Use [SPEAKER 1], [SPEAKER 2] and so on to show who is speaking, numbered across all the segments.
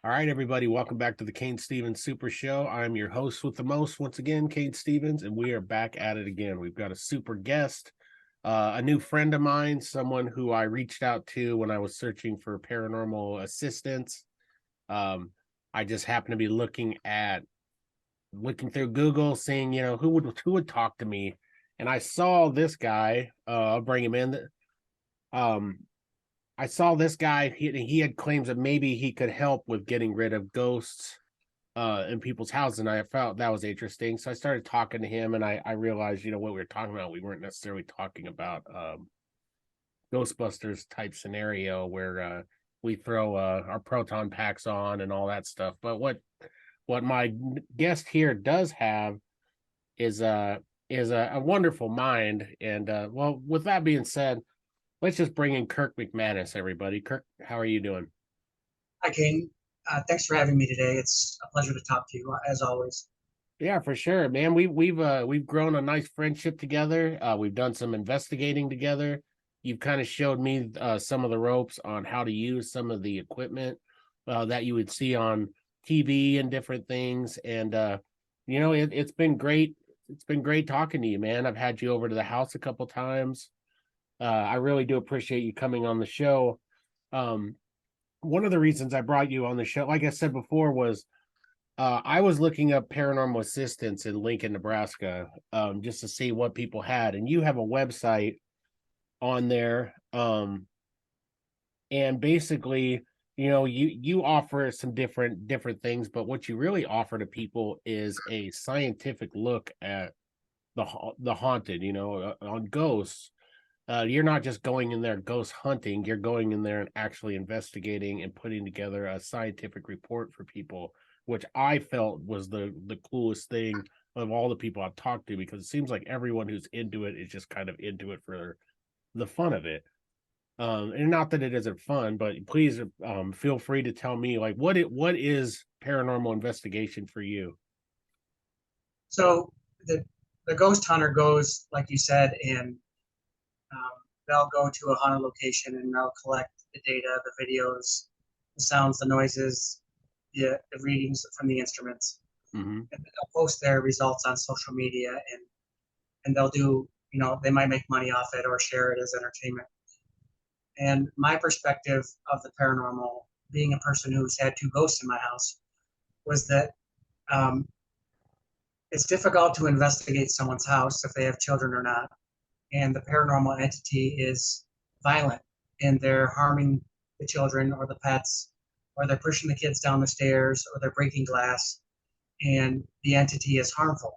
[SPEAKER 1] All right, everybody, welcome back to the Cain Stevens Super Show. I'm your host with the most, once again, Cain Stevens, and we are back at it again. We've got a super guest, a new friend of mine, someone who I reached out to when I was searching for paranormal assistance. Um, I just happened to be looking through Google, seeing who would talk to me, and I saw this guy. I'll bring him in. Um, I saw this guy. He had claims that maybe he could help with getting rid of ghosts in people's houses, and I felt that was interesting. So I started talking to him, and I realized, what we were talking about. We weren't necessarily talking about Ghostbusters type scenario where we throw our proton packs on and all that stuff. But what my guest here does have is a wonderful mind. And well, with that being said, let's just bring in Kirk Mcmanus, everybody. Kirk, how are you doing?
[SPEAKER 2] Hi, King. Thanks for having me today. It's a pleasure to talk to you, as always.
[SPEAKER 1] Yeah, for sure, man. We've grown a nice friendship together. We've done some investigating together. You've kind of showed me some of the ropes on how to use some of the equipment that you would see on TV and different things. And it's been great. It's been great talking to you, man. I've had you over to the house a couple times. I really do appreciate you coming on the show. Um, One of the reasons I brought you on the show, like I said before, was I was looking up paranormal assistance in Lincoln, Nebraska, just to see what people had. And you have a website on there. And basically, you offer some different things, but what you really offer to people is a scientific look at the haunted, on ghosts. You're not just going in there ghost hunting, you're going in there and actually investigating and putting together a scientific report for people, which I felt was the coolest thing of all the people I've talked to, because it seems like everyone who's into it is just kind of into it for the fun of it. And not that it isn't fun, but please feel free to tell me, like, what is paranormal investigation for you?
[SPEAKER 2] So the ghost hunter goes, like you said, and um, they'll go to a haunted location and they'll collect the data, the videos, the sounds, the noises, the readings from the instruments,
[SPEAKER 1] Mm-hmm.
[SPEAKER 2] and they'll post their results on social media, and they'll do, they might make money off it or share it as entertainment. And my perspective of the paranormal, being a person who's had two ghosts in my house, was that um, it's difficult to investigate someone's house if they have children or not. And the paranormal entity is violent and they're harming the children or the pets, or they're pushing the kids down the stairs, or they're breaking glass, and the entity is harmful.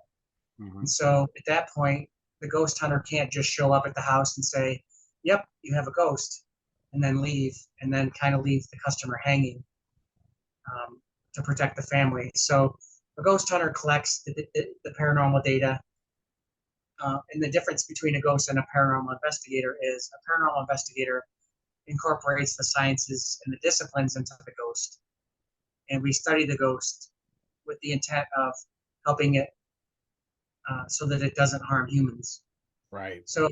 [SPEAKER 1] Mm-hmm.
[SPEAKER 2] And so at that point, the ghost hunter can't just show up at the house and say, "Yep, you have a ghost," and then leave, and then kind of leave the customer hanging to protect the family. So a ghost hunter collects the paranormal data. And the difference between a ghost and a paranormal investigator is a paranormal investigator incorporates the sciences and the disciplines into the ghost. And we study the ghost with the intent of helping it so that it doesn't harm humans.
[SPEAKER 1] Right.
[SPEAKER 2] So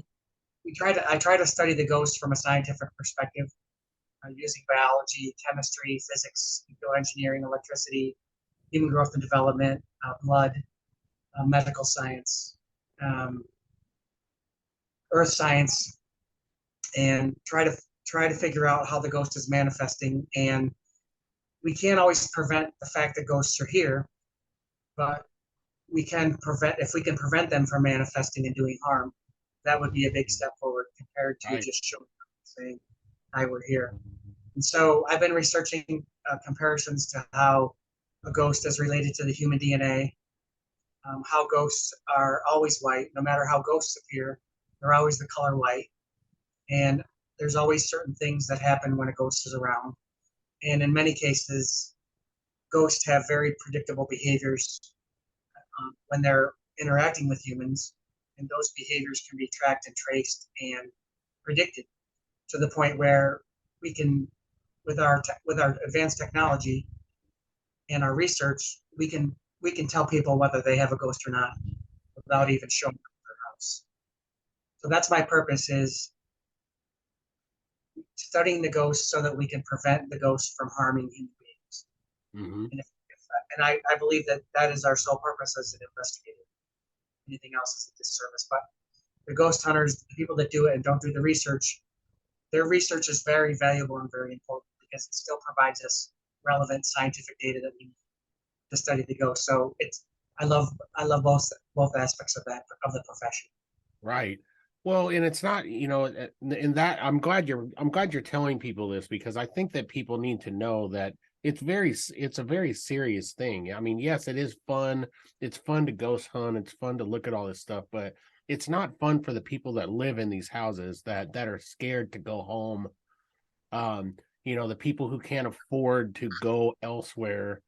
[SPEAKER 2] I try to study the ghost from a scientific perspective, using biology, chemistry, physics, nuclear engineering, electricity, human growth and development, blood, medical science, um, earth science, and try to figure out how the ghost is manifesting. And we can't always prevent the fact that ghosts are here, but we can prevent if we can prevent them from manifesting and doing harm. That would be a big step forward compared to
[SPEAKER 1] Right.
[SPEAKER 2] just showing up and saying, "Hi, we're here." And so I've been researching comparisons to how a ghost is related to the human DNA, how ghosts are always white, no matter how ghosts appear, they're always the color white. And there's always certain things that happen when a ghost is around. And in many cases, ghosts have very predictable behaviors when they're interacting with humans. And those behaviors can be tracked and traced and predicted to the point where we can, with our advanced technology and our research, we can tell people whether they have a ghost or not without
[SPEAKER 1] Right.
[SPEAKER 2] even showing up at their house. So that's my purpose, is studying the ghosts so that we can prevent the ghosts from harming human beings.
[SPEAKER 1] Hmm.
[SPEAKER 2] And I believe that that is our sole purpose as an investigator. Anything else is a disservice. But the ghost hunters, the people that do it and don't do the research, their research is very valuable and very important because it still provides us relevant scientific data that we need to study the ghost. So it's I love both aspects of the profession.
[SPEAKER 1] Right. Well, and it's not, in that I'm glad you're telling people this, because I think that people need to know that it's a very serious thing. I mean, yes, it is fun. It's fun to ghost hunt. It's fun to look at all this stuff, but it's not fun for the people that live in these houses that are scared to go home. The people who can't afford to go elsewhere,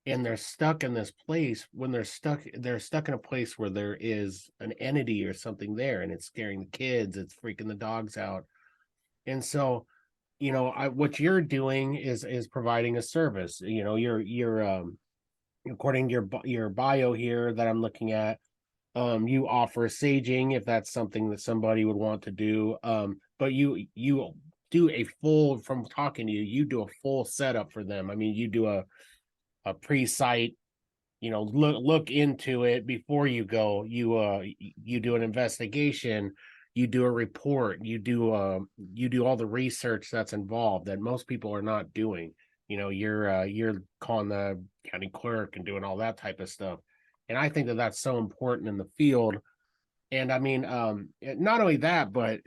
[SPEAKER 1] and they're stuck in this place. When they're stuck in a place where there is an entity or something there, and it's scaring the kids, it's freaking the dogs out. And so, what you're doing is providing a service. You're according to your bio here that I'm looking at, you offer saging if that's something that somebody would want to do. But you do a full, from talking to you, you do a full setup for them. I mean, you do a pre-site, look into it before you go. You do an investigation, you do a report, you do all the research that's involved that most people are not doing. You're calling the county clerk and doing all that type of stuff, and I think that that's so important in the field. And I mean, not only that, but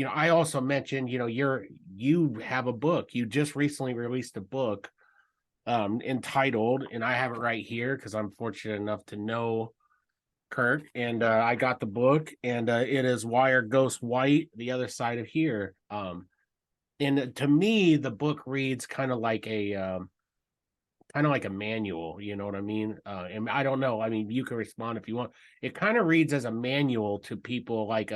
[SPEAKER 1] I also mentioned, you have a book. You just recently released a book, entitled, and I have it right here because I'm fortunate enough to know Kirk, and I got the book, and it is Why Are Ghosts White? The Other Side of Here. And to me, the book reads kind of like a manual. You know what I mean? And I don't know. I mean, you can respond if you want. It kind of reads as a manual to people, like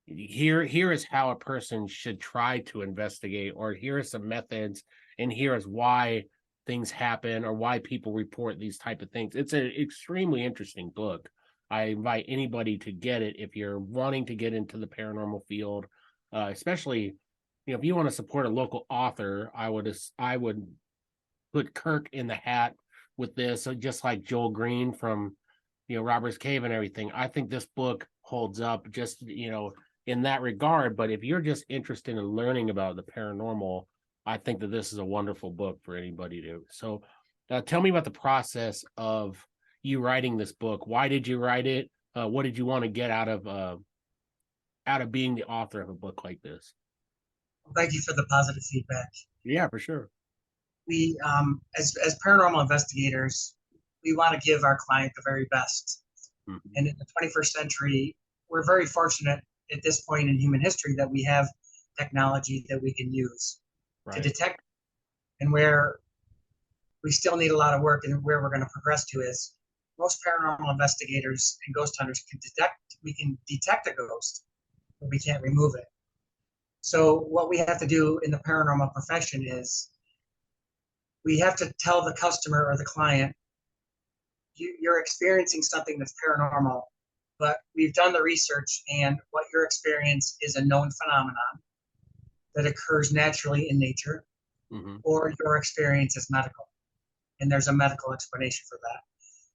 [SPEAKER 1] here is how a person should try to investigate, or here are some methods, and here is why things happen, or why people report these type of things. It's an extremely interesting book. I invite anybody to get it if you're wanting to get into the paranormal field, especially if you want to support a local author. I would put Kirk in the hat with this, so just like Joel Green from Robert's Cave and everything. I think this book holds up, just in that regard. But if you're just interested in learning about the paranormal, I think that this is a wonderful book for anybody to. So, tell me about the process of you writing this book. Why did you write it? What did you want to get out of being the author of a book like this?
[SPEAKER 2] Thank you for the positive feedback.
[SPEAKER 1] Yeah, for sure.
[SPEAKER 2] We, as paranormal investigators, we want to give our client the very best.
[SPEAKER 1] Mhm.
[SPEAKER 2] And in the 21st century, we're very fortunate at this point in human history that we have technology that we can use to
[SPEAKER 1] Right.
[SPEAKER 2] detect. And where we still need a lot of work, and where we're going to progress to, is most paranormal investigators and ghost hunters we can detect a ghost, but we can't remove it. So what we have to do in the paranormal profession is we have to tell the customer or the client, you're experiencing something that's paranormal, but we've done the research, and what you're experiencing is a known phenomenon that occurs naturally in nature,
[SPEAKER 1] Hmm.
[SPEAKER 2] or your experience is medical, and there's a medical explanation for that.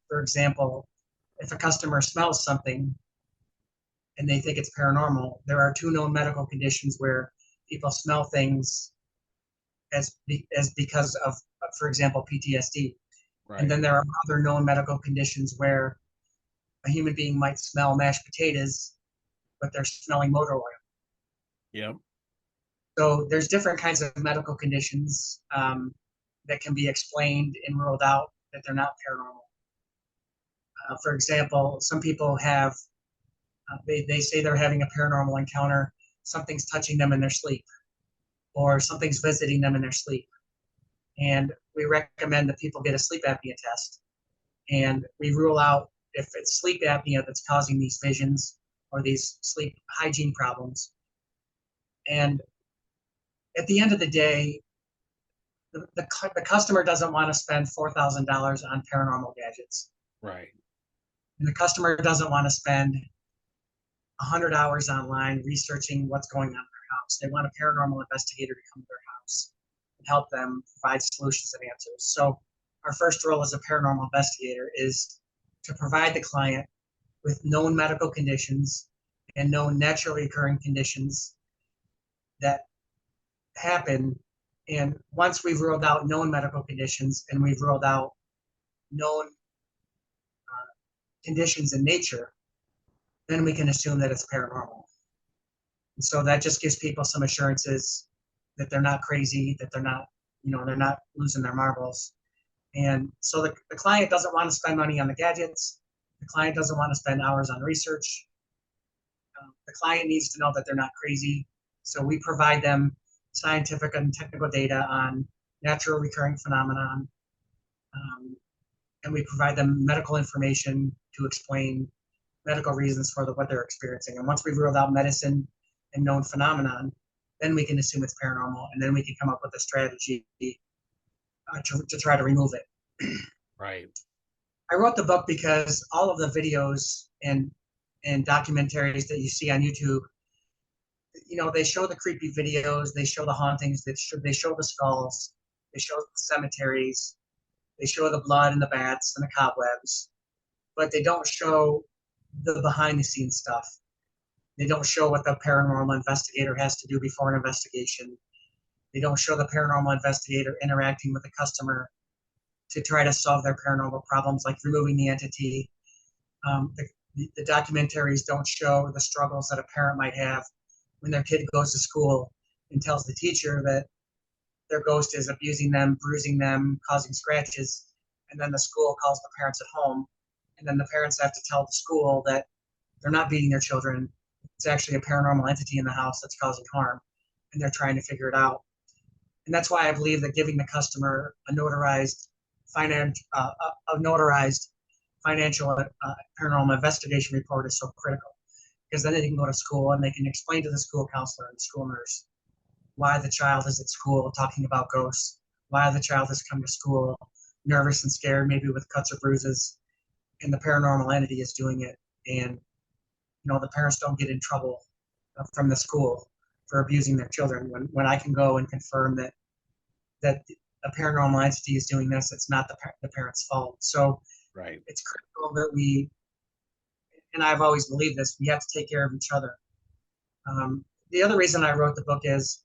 [SPEAKER 2] For example, if a customer smells something and they think it's paranormal, there are two known medical conditions where people smell things as because of, for example, PTSD. And
[SPEAKER 1] Right.
[SPEAKER 2] then there are other known medical conditions where a human being might smell mashed potatoes, but they're smelling motor oil.
[SPEAKER 1] Yep.
[SPEAKER 2] So there's different kinds of medical conditions that can be explained and ruled out that they're not paranormal. For example, some people have, they say they're having a paranormal encounter, something's touching them in their sleep, or something's visiting them in their sleep. And we recommend that people get a sleep apnea test. And we rule out if it's sleep apnea that's causing these visions or these sleep hygiene problems. And at the end of the day, the customer doesn't want to spend $4,000 on paranormal gadgets.
[SPEAKER 1] Right.
[SPEAKER 2] And the customer doesn't want to spend 100 hours online researching what's going on in their house. They want a paranormal investigator to come to their house and help them provide solutions and answers. So our first role as a paranormal investigator is to provide the client with known medical conditions and known naturally occurring conditions that happen. And once we've ruled out known medical conditions and we've ruled out known conditions in nature, then we can assume that it's paranormal. And so that just gives people some assurances that they're not crazy, that they're not, they're not losing their marbles. And so the client doesn't want to spend money on the gadgets. The client doesn't want to spend hours on research. The client needs to know that they're not crazy. So we provide them scientific and technical data on natural recurring phenomenon. And we provide them medical information to explain medical reasons for what they're experiencing. And once we've ruled out medicine and known phenomenon, then we can assume it's paranormal, and then we can come up with a strategy to try to remove it.
[SPEAKER 1] Right.
[SPEAKER 2] I wrote the book because all of the videos and documentaries that you see on YouTube, they show the creepy videos, they show the hauntings, they show the skulls, they show the cemeteries, they show the blood and the bats and the cobwebs, but they don't show the behind the scenes stuff. They don't show what the paranormal investigator has to do before an investigation. They don't show the paranormal investigator interacting with the customer to try to solve their paranormal problems, like removing the entity. The documentaries don't show the struggles that a parent might have when their kid goes to school and tells the teacher that their ghost is abusing them, bruising them, causing scratches, and then the school calls the parents at home, and then the parents have to tell the school that they're not beating their children. It's actually a paranormal entity in the house that's causing harm, and they're trying to figure it out. And that's why I believe that giving the customer a notarized financial paranormal investigation report is so critical, because then they can go to school and they can explain to the school counselor and the school nurse why the child is at school talking about ghosts, why the child has come to school nervous and scared, maybe with cuts or bruises, and the paranormal entity is doing it. And the parents don't get in trouble from the school for abusing their children when I can go and confirm that a paranormal entity is doing this. It's not the parents' fault. So
[SPEAKER 1] right.
[SPEAKER 2] It's critical that and I've always believed this, we have to take care of each other. The other reason I wrote the book is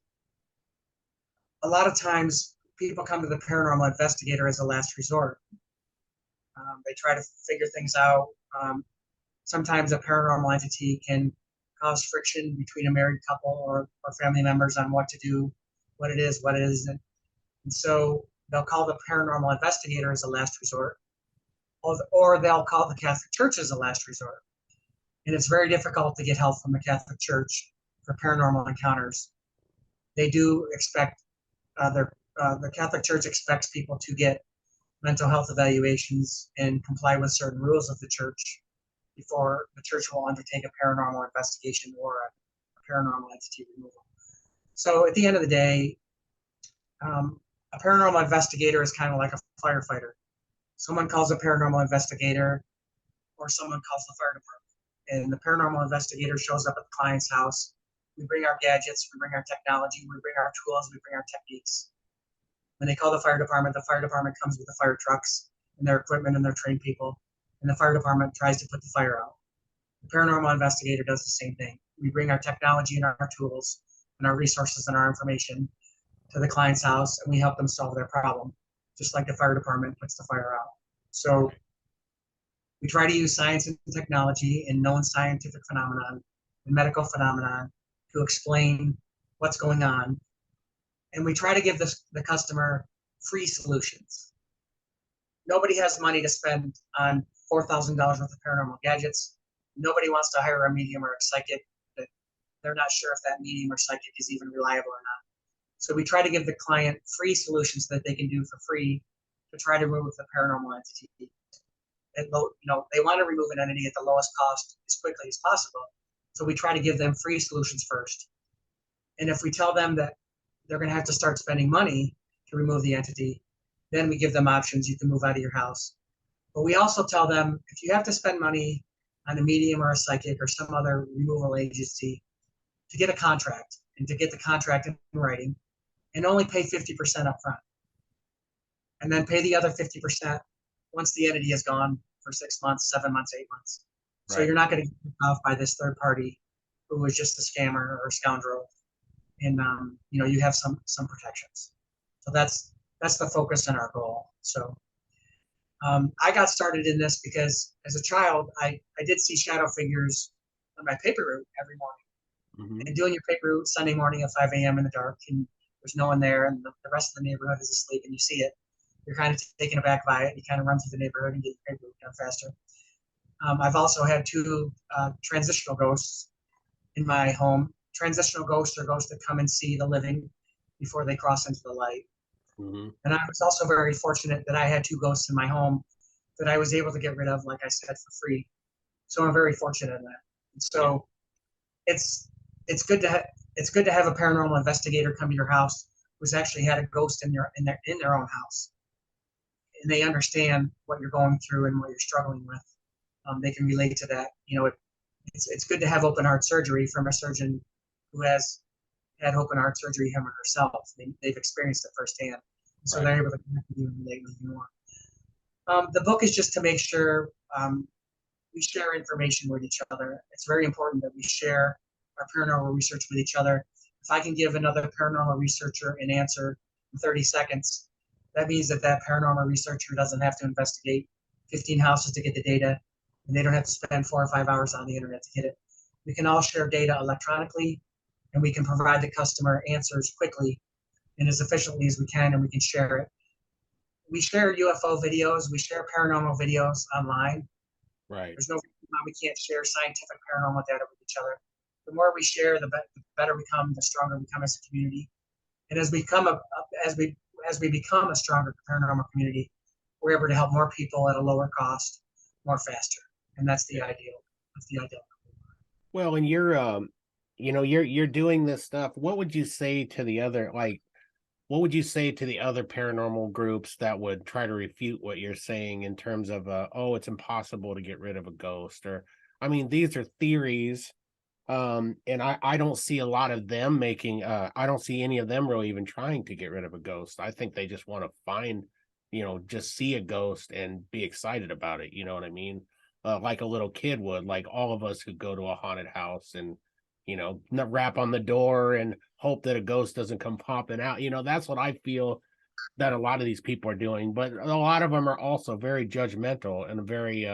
[SPEAKER 2] a lot of times people come to the paranormal investigator as a last resort. They try to figure things out. Sometimes a paranormal entity can cause friction between a married couple or family members on what to do, what it is, what it isn't. And so they'll call the paranormal investigator as a last resort, or they'll call the Catholic Church as a last resort. And it's very difficult to get help from the Catholic Church for paranormal encounters. They do expect the Catholic Church expects people to get mental health evaluations and comply with certain rules of the church before the church will undertake a paranormal investigation or a paranormal entity removal. So at the end of the day, a paranormal investigator is kind of like a firefighter. Someone calls a paranormal investigator or someone calls the fire department. And the paranormal investigator shows up at the client's house. We bring our gadgets, we bring our technology, we bring our tools, we bring our techniques. When they call the fire department comes with the fire trucks and their equipment and their trained people. And the fire department tries to put the fire out. The paranormal investigator does the same thing. We bring our technology and our tools and our resources and our information to the client's house, and we help them solve their problem, just like the fire department puts the fire out. So we try to use science and technology and known scientific phenomenon and medical phenomenon to explain what's going on. And we try to give the customer free solutions. Nobody has money to spend on $4,000 worth of paranormal gadgets. Nobody wants to hire a medium or a psychic that they're not sure if that medium or psychic is even reliable or not. So we try to give the client free solutions that they can do for free to try to remove the paranormal entity. They want to remove an entity at the lowest cost as quickly as possible. So we try to give them free solutions first. And if we tell them that they're going to have to start spending money to remove the entity, then we give them options. You can move out of your house. But we also tell them, if you have to spend money on a medium or a psychic or some other removal agency to get a contract and to get the contract in writing, and only pay 50% up front. and then pay the other 50% once the entity is gone for 6 months, 7 months, 8 months. So
[SPEAKER 1] Right.
[SPEAKER 2] you're not going to get ripped off by this third party who was just a scammer or a scoundrel, and you have some protections. So that's the focus and our goal. So I got started in this because as a child, I did see shadow figures on my paper route every morning.
[SPEAKER 1] Hmm.
[SPEAKER 2] And doing your paper route Sunday morning at 5 a.m. in the dark, and there's no one there, and the rest of the neighborhood is asleep, and you see it. You're kind of taken aback by it. You kind of run through the neighborhood and get your paper route done faster. I've also had two transitional ghosts in my home. Transitional ghosts are ghosts that come and see the living before they cross into the light.
[SPEAKER 1] Hmm.
[SPEAKER 2] And I was also very fortunate that I had two ghosts in my home that I was able to get rid of, like I said, for free. So I'm very fortunate in that. And
[SPEAKER 1] Yeah.
[SPEAKER 2] so it's it's good to it's good to have a paranormal investigator come to your house who's actually had a ghost in their own house, and they understand what you're going through and what you're struggling with. They can relate to that. It's good to have open heart surgery from a surgeon who has had open heart surgery him or herself. They've experienced it firsthand, so
[SPEAKER 1] Right.
[SPEAKER 2] they're able to connect with you and relate with you more. The book is just to make sure we share information with each other. It's very important that we share our paranormal research with each other. If I can give another paranormal researcher an answer in 30 seconds, that means that that paranormal researcher doesn't have to investigate 15 houses to get the data, and they don't have to spend 4 or 5 hours on the internet to get it. We can all share data electronically, and we can provide the customer answers quickly and as efficiently as we can, and we can share it. We share UFO videos, we share paranormal videos online.
[SPEAKER 1] Right.
[SPEAKER 2] There's no reason why we can't share scientific paranormal data with each other. The more we share, the better we come, the stronger we become as a community. And as we as we become a stronger paranormal community, we're able to help more people at a lower cost, more faster. And that's the
[SPEAKER 1] Yeah.
[SPEAKER 2] ideal. That's the ideal.
[SPEAKER 1] Well, and you're doing this stuff. What would you say to the other, like, what would you say to the other paranormal groups that would try to refute what you're saying in terms of, oh, it's impossible to get rid of a ghost? Or, I mean, these are theories. And I don't see a lot of them I don't see any of them really even trying to get rid of a ghost. I think they just want to find, just see a ghost and be excited about it. You know what I mean? Like a little kid would, like all of us who go to a haunted house and, rap on the door and hope that a ghost doesn't come popping out. That's what I feel that a lot of these people are doing, but a lot of them are also very judgmental and very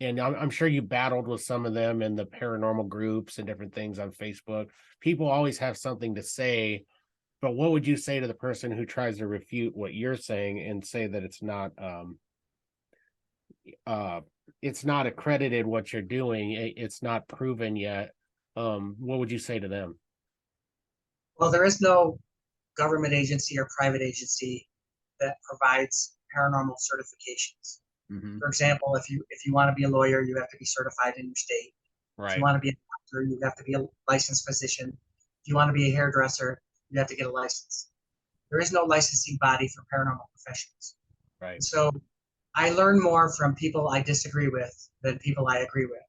[SPEAKER 1] and I'm sure you battled with some of them in the paranormal groups and different things on Facebook. People always have something to say, but what would you say to the person who tries to refute what you're saying and say that uh it's not accredited what you're doing, it's not proven yet? What would you say to them?
[SPEAKER 2] Well, there is no government agency or private agency that provides paranormal certifications.
[SPEAKER 1] Hmm.
[SPEAKER 2] For example, if you want to be a lawyer, you have to be certified in your state. If you
[SPEAKER 1] Right.
[SPEAKER 2] want to be a doctor, you have to be a licensed physician. If you want to be a hairdresser, you have to get a license. There is no licensing body for paranormal professionals.
[SPEAKER 1] Right.
[SPEAKER 2] And so I learn more from people I disagree with than people I agree with.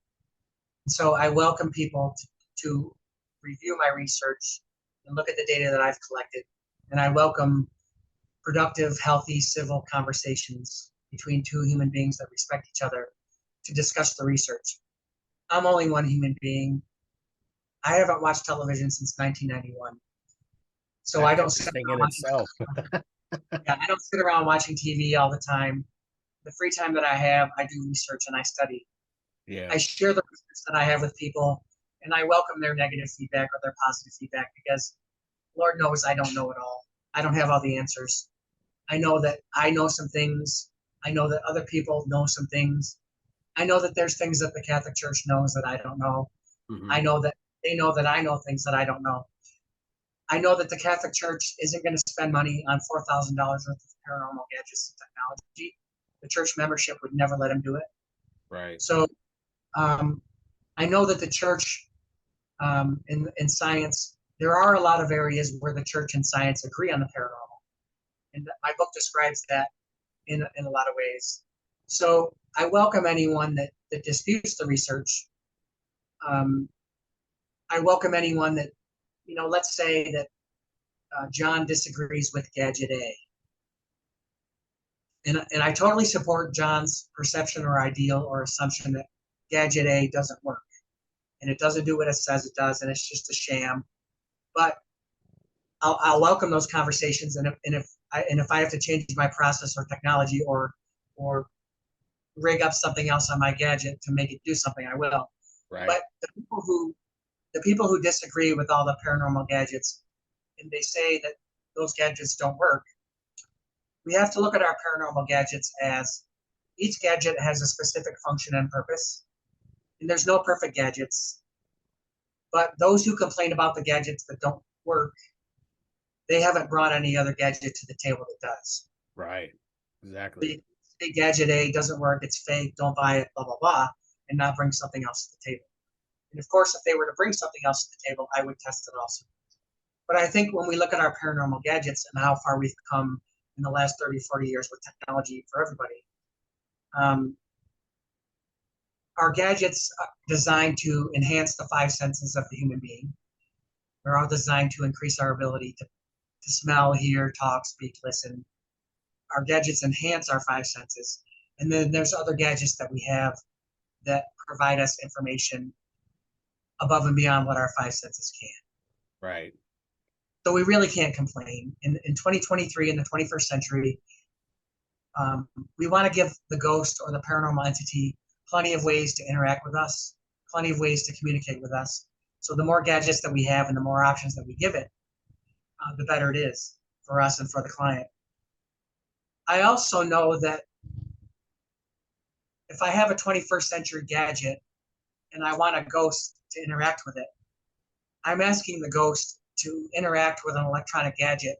[SPEAKER 2] And so I welcome people to review my research and look at the data that I've collected. And I welcome productive, healthy, civil conversations between two human beings that respect each other to discuss the research. I'm only one human being. I haven't watched television since 1991. So
[SPEAKER 1] That's
[SPEAKER 2] I don't sit
[SPEAKER 1] interesting
[SPEAKER 2] around
[SPEAKER 1] in
[SPEAKER 2] watching,
[SPEAKER 1] itself.
[SPEAKER 2] yeah, I don't sit around watching TV all the time. The free time that I have, I do research and I study.
[SPEAKER 1] Yeah.
[SPEAKER 2] I share the research that I have with people, and I welcome their negative feedback or their positive feedback because Lord knows I don't know it all. I don't have all the answers. I know that I know some things. I know that other people know some things. I know that there's things that the Catholic Church knows that I don't know. I
[SPEAKER 1] Hmm.
[SPEAKER 2] know that they know that I know things that I don't know. I know that the Catholic Church isn't going to spend money on $4,000 worth of paranormal gadgets and technology. The church membership would never let them do it.
[SPEAKER 1] Right.
[SPEAKER 2] So um, I know that the church in science, there are a lot of areas where the church and science agree on the paranormal. And my book describes that in a lot of ways. So I welcome anyone that disputes the research. Um, I welcome anyone that, let's say that John disagrees with Gadget A. And I totally support John's perception or ideal or assumption that gadget A doesn't work and it doesn't do what it says it does and it's just a sham. But I'll welcome those conversations, and if I have to change my process or technology or rig up something else on my gadget to make it do something, I will.
[SPEAKER 1] Right.
[SPEAKER 2] But the people who disagree with all the paranormal gadgets and they say that those gadgets don't work, we have to look at our paranormal gadgets as each gadget has a specific function and purpose, and there's no perfect gadgets. But those who complain about the gadgets that don't work, they haven't brought any other gadget to the table that does.
[SPEAKER 1] Right. Exactly.
[SPEAKER 2] The gadget A doesn't work, it's fake, don't buy it, blah, blah, blah, and not bring something else to the table. And of course, if they were to bring something else to the table, I would test it also. But I think when we look at our paranormal gadgets and how far we've come in the last 30, 40 years with technology for everybody, our gadgets are designed to enhance the five senses of the human being. They're all designed to increase our ability to smell, hear, talk, speak, listen. Our gadgets enhance our five senses. And then there's other gadgets that we have that provide us information above and beyond what our five senses can.
[SPEAKER 1] Right.
[SPEAKER 2] So we really can't complain. In 2023, in the 21st century, we want to give the ghost or the paranormal entity plenty of ways to interact with us, plenty of ways to communicate with us. So the more gadgets that we have and the more options that we give it, the better it is for us and for the client. I also know that if I have a 21st century gadget and I want a ghost to interact with it, I'm asking the ghost to interact with an electronic gadget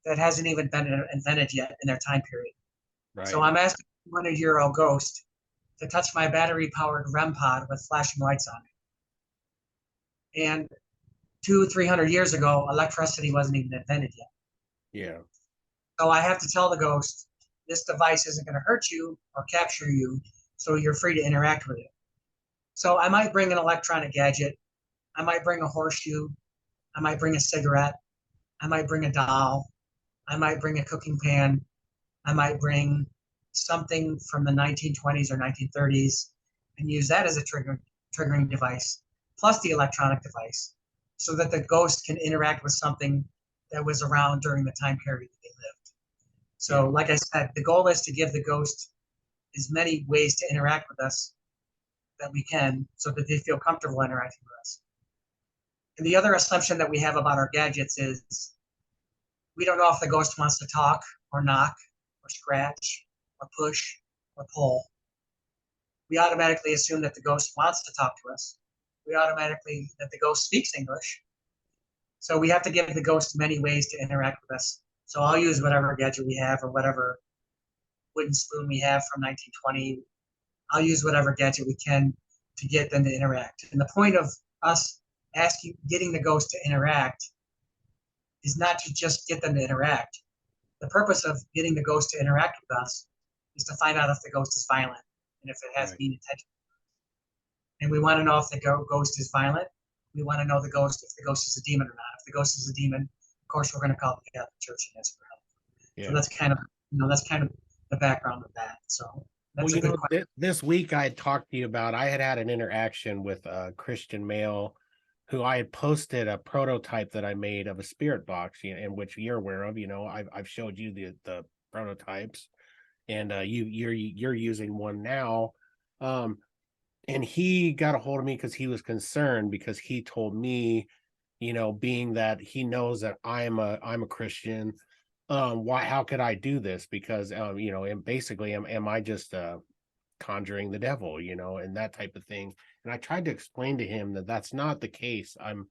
[SPEAKER 2] that hasn't even been invented yet in their time period.
[SPEAKER 1] Right.
[SPEAKER 2] So I'm asking a 100-year-old ghost to touch my battery-powered REM pod with flashing lights on it. And 200-300 years ago, electricity wasn't even invented yet.
[SPEAKER 1] Yeah.
[SPEAKER 2] So I have to tell the ghost, this device isn't going to hurt you or capture you, so you're free to interact with it. So I might bring an electronic gadget. I might bring a horseshoe. I might bring a cigarette. I might bring a doll. I might bring a cooking pan. I might bring something from the 1920s or 1930s and use that as a triggering device, plus the electronic device, so that the ghost can interact with something that was around during the time period that they lived. So, like I said, the goal is to give the ghost as many ways to interact with us that we can so that they feel comfortable interacting with us. And the other assumption that we have about our gadgets is we don't know if the ghost wants to talk or knock or scratch or push or pull. We automatically assume that the ghost wants to talk to us. We automatically that the ghost speaks English. So we have to give the ghost many ways to interact with us. So I'll use whatever gadget we have or whatever wooden spoon we have from 1920. I'll use whatever gadget we can to get them to interact. And the point of us getting the ghost to interact is not to just get them to interact. The purpose of getting the ghost to interact with us is to find out if the ghost is violent and if it has mean intention. And we want to know if the ghost is violent. We want to know if the ghost is a demon or not. If the ghost is a demon, of course, we're going to call the Catholic Church and ask for help. Yeah. So that's kind of the background of that. So that's a good question.
[SPEAKER 1] This week I had talked to you about, I had an interaction with a Christian male who I had posted a prototype that I made of a spirit box, in which you're aware of. I've showed you the prototypes, and you're using one now. And he got a hold of me because he was concerned, because he told me, being that he knows that I'm a Christian, how could I do this? Because and basically am I just conjuring the devil, and that type of thing. And I tried to explain to him that that's not the case. I'm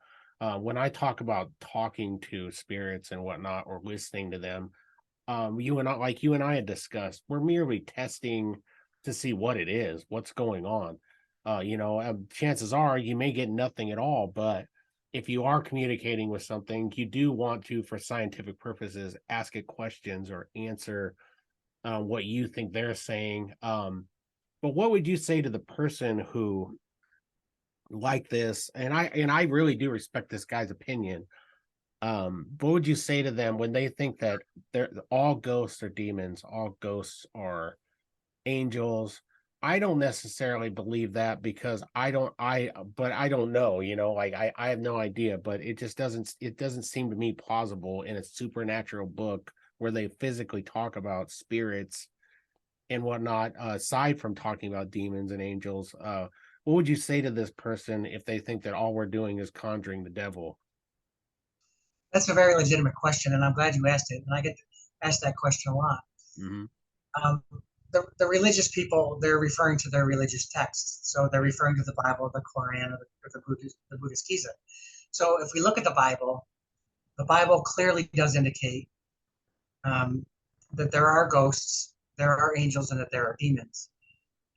[SPEAKER 1] when I talk about talking to spirits and whatnot, or listening to them, you and I had discussed, we're merely testing to see what it is, what's going on. Chances are you may get nothing at all, but if you are communicating with something, you do want to, for scientific purposes, ask it questions or answer what you think they're saying. But what would you say to the person who, like this, and I really do respect this guy's opinion, what would you say to them when they think that they're all ghosts are demons, all ghosts are angels? I don't necessarily believe that because but I don't know, like I have no idea, but it doesn't seem to me plausible in a supernatural book where they physically talk about spirits and whatnot, aside from talking about demons and angels. What would you say to this person if they think that all we're doing is conjuring the devil?
[SPEAKER 2] That's a very legitimate question, and I'm glad you asked it. And I get asked that question a lot.
[SPEAKER 1] Hmm.
[SPEAKER 2] Um, the religious people, they're referring to their religious texts. So they're referring to the Bible, the Quran, or the Buddhist Gita. So if we look at the Bible clearly does indicate um, that there are ghosts, there are angels, and that there are demons.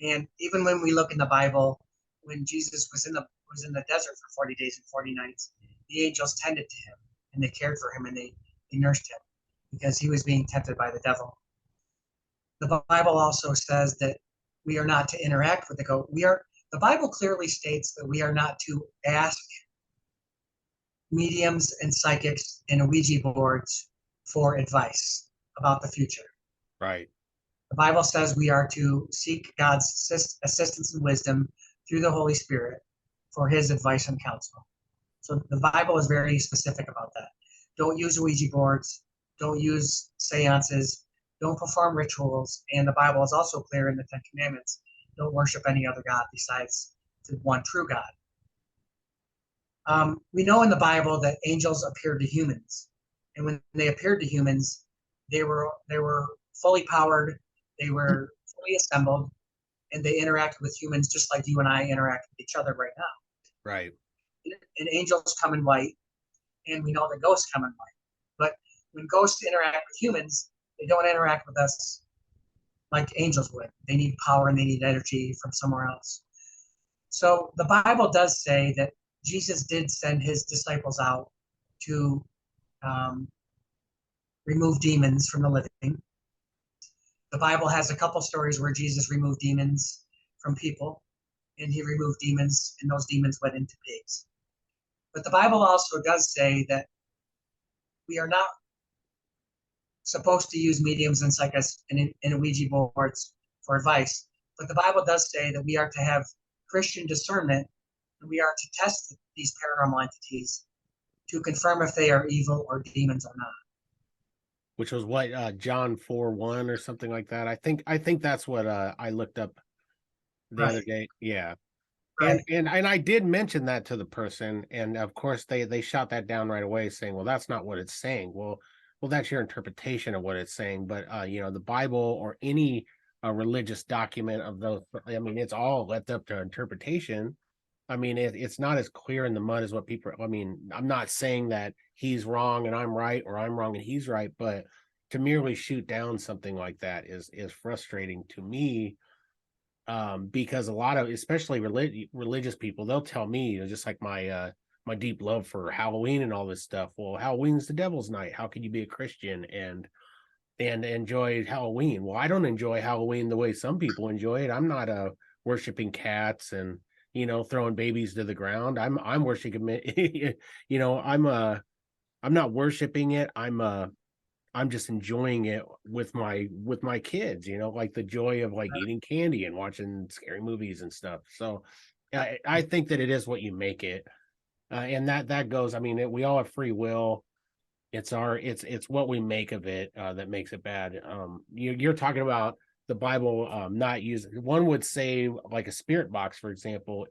[SPEAKER 2] And even when we look in the Bible, when Jesus was in the desert for 40 days and 40 nights, the angels tended to him and they cared for him and they nursed him because he was being tempted by the devil. The Bible also says that we are not to interact with the ghost. The Bible clearly states that we are not to ask mediums and psychics and Ouija boards for advice about the future.
[SPEAKER 1] Right.
[SPEAKER 2] The Bible says we are to seek God's assistance and wisdom through the Holy Spirit for his advice and counsel. So the Bible is very specific about that. Don't use Ouija boards, don't use seances, don't perform rituals, and the Bible is also clear in the Ten Commandments. Don't worship any other God besides the one true God. We know in the Bible that angels appeared to humans, and when they appeared to humans, they were fully powered, they were fully assembled, and they interacted with humans just like you and I interact with each other right now.
[SPEAKER 1] Right.
[SPEAKER 2] And angels come in white, and we know that ghosts come in white. But when ghosts interact with humans, they don't interact with us like angels would. They need power and they need energy from somewhere else. So the Bible does say that Jesus did send his disciples out to um, remove demons from the living. The Bible has a couple stories where Jesus removed demons from people, and he removed demons, and those demons went into pigs. But the Bible also does say that we are not supposed to use mediums and psychics and Ouija boards for advice. But the Bible does say that we are to have Christian discernment and we are to test these paranormal entities to confirm if they are evil or demons or not.
[SPEAKER 1] Which was what, John 4:1 or something like that. I think that's what I looked up the other
[SPEAKER 2] Right,
[SPEAKER 1] day. Yeah. And
[SPEAKER 2] right.
[SPEAKER 1] and and I did mention that to the person, and of course they shot that down right away, saying, "Well, that's not what it's saying." Well, that's your interpretation of what it's saying. But the Bible or any religious document of those, I mean, it's all left up to interpretation. I mean, it's not as clear in the mud as what people. I mean, I'm not saying that he's wrong and I'm right, or I'm wrong and he's right, but to merely shoot down something like that is frustrating to me, because a lot of, especially religious people, they'll tell me, just like my deep love for Halloween and all this stuff. Well, Halloween's the devil's night. How can you be a Christian and enjoy Halloween? Well, I don't enjoy Halloween the way some people enjoy it. I'm not worshiping cats and throwing babies to the ground. I'm worshiping I'm not worshiping it. I'm just enjoying it with my kids, like the joy of like eating candy and watching scary movies and stuff. So I think that it is what you make it. And that goes, I mean, we all have free will. It's what we make of it that makes it bad. You're talking about the Bible not using, one would say, like a spirit box, for example,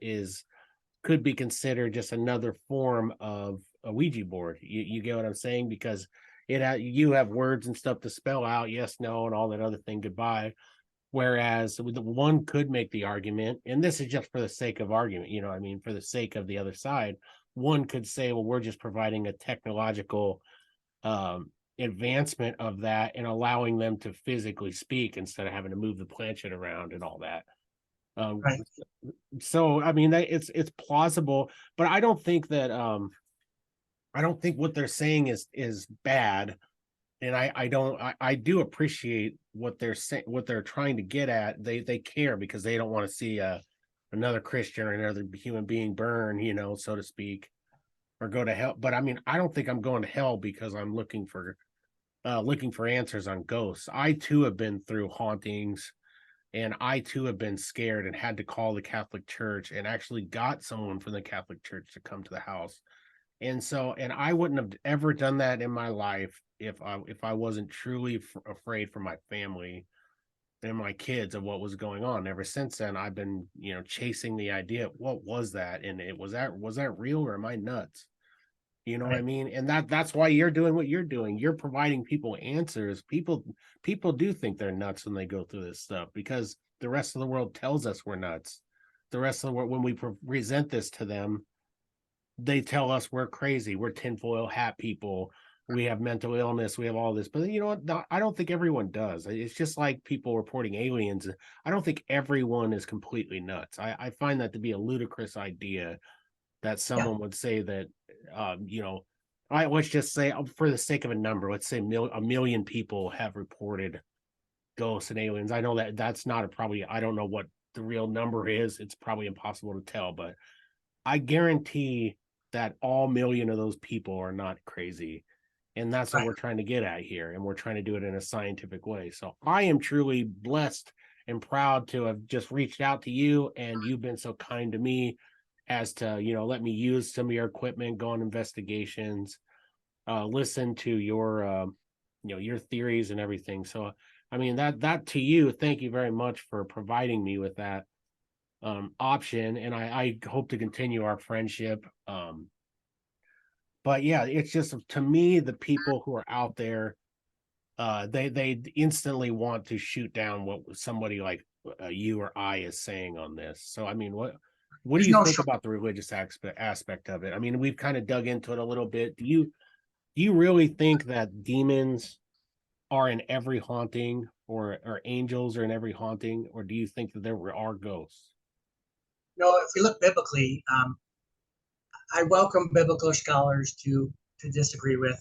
[SPEAKER 1] could be considered just another form of a Ouija board. You get what I'm saying? Because you have words and stuff to spell out yes, no, and all that other thing, goodbye. Whereas the one could make the argument, and this is just for the sake of argument, I mean, for the sake of the other side, one could say, well, we're just providing a technological advancement of that and allowing them to physically speak instead of having to move the planchette around and all that. Um,
[SPEAKER 2] Right.
[SPEAKER 1] so I mean, it's plausible, but I don't think what they're saying is bad. And I do appreciate what they're saying, what they're trying to get at. They care because they don't want to see another Christian or another human being burn, so to speak. or go to hell. But I mean, I don't think I'm going to hell because I'm looking for answers on ghosts. I too have been through hauntings, and I too have been scared and had to call the Catholic Church and actually got someone from the Catholic Church to come to the house. And I wouldn't have ever done that in my life if I wasn't truly afraid for my family and my kids of what was going on. Ever since then, I've been, chasing the idea, what was that? And was that real, or am I nuts? You know what I
[SPEAKER 2] Right.
[SPEAKER 1] mean? And that's why you're doing what you're doing. You're providing people answers. People do think they're nuts when they go through this stuff because the rest of the world tells us we're nuts. The rest of the world, when we present this to them, they tell us we're crazy. We're tinfoil hat people. We have mental illness. We have all this. But you know what? I don't think everyone does. It's just like people reporting aliens. I don't think everyone is completely nuts. I find that to be a ludicrous idea that
[SPEAKER 2] Yeah.
[SPEAKER 1] someone would say that, let's just say, for the sake of a number, let's say a million people have reported ghosts and aliens. I know that that's not probably, I don't know what the real number is. It's probably impossible to tell, but I guarantee that all million of those people are not crazy. And that's what
[SPEAKER 2] Right.
[SPEAKER 1] we're trying to get at here. And we're trying to do it in a scientific way. So I am truly blessed and proud to have just reached out to you. And you've been so kind to me as to, let me use some of your equipment, go on investigations, listen to your theories and everything. So, I mean, that to you, thank you very much for providing me with that option, and I hope to continue our friendship. But yeah, it's just, to me, the people who are out there, they instantly want to shoot down what somebody like you or I is saying on this. So I mean, what do
[SPEAKER 2] There's
[SPEAKER 1] you
[SPEAKER 2] no
[SPEAKER 1] think
[SPEAKER 2] short.
[SPEAKER 1] about the religious aspect of it? I mean, we've kind of dug into it a little bit. Do you really think that demons are in every haunting, or angels are in every haunting, or do you think that there are ghosts?
[SPEAKER 2] If we look biblically, I welcome biblical scholars to disagree with,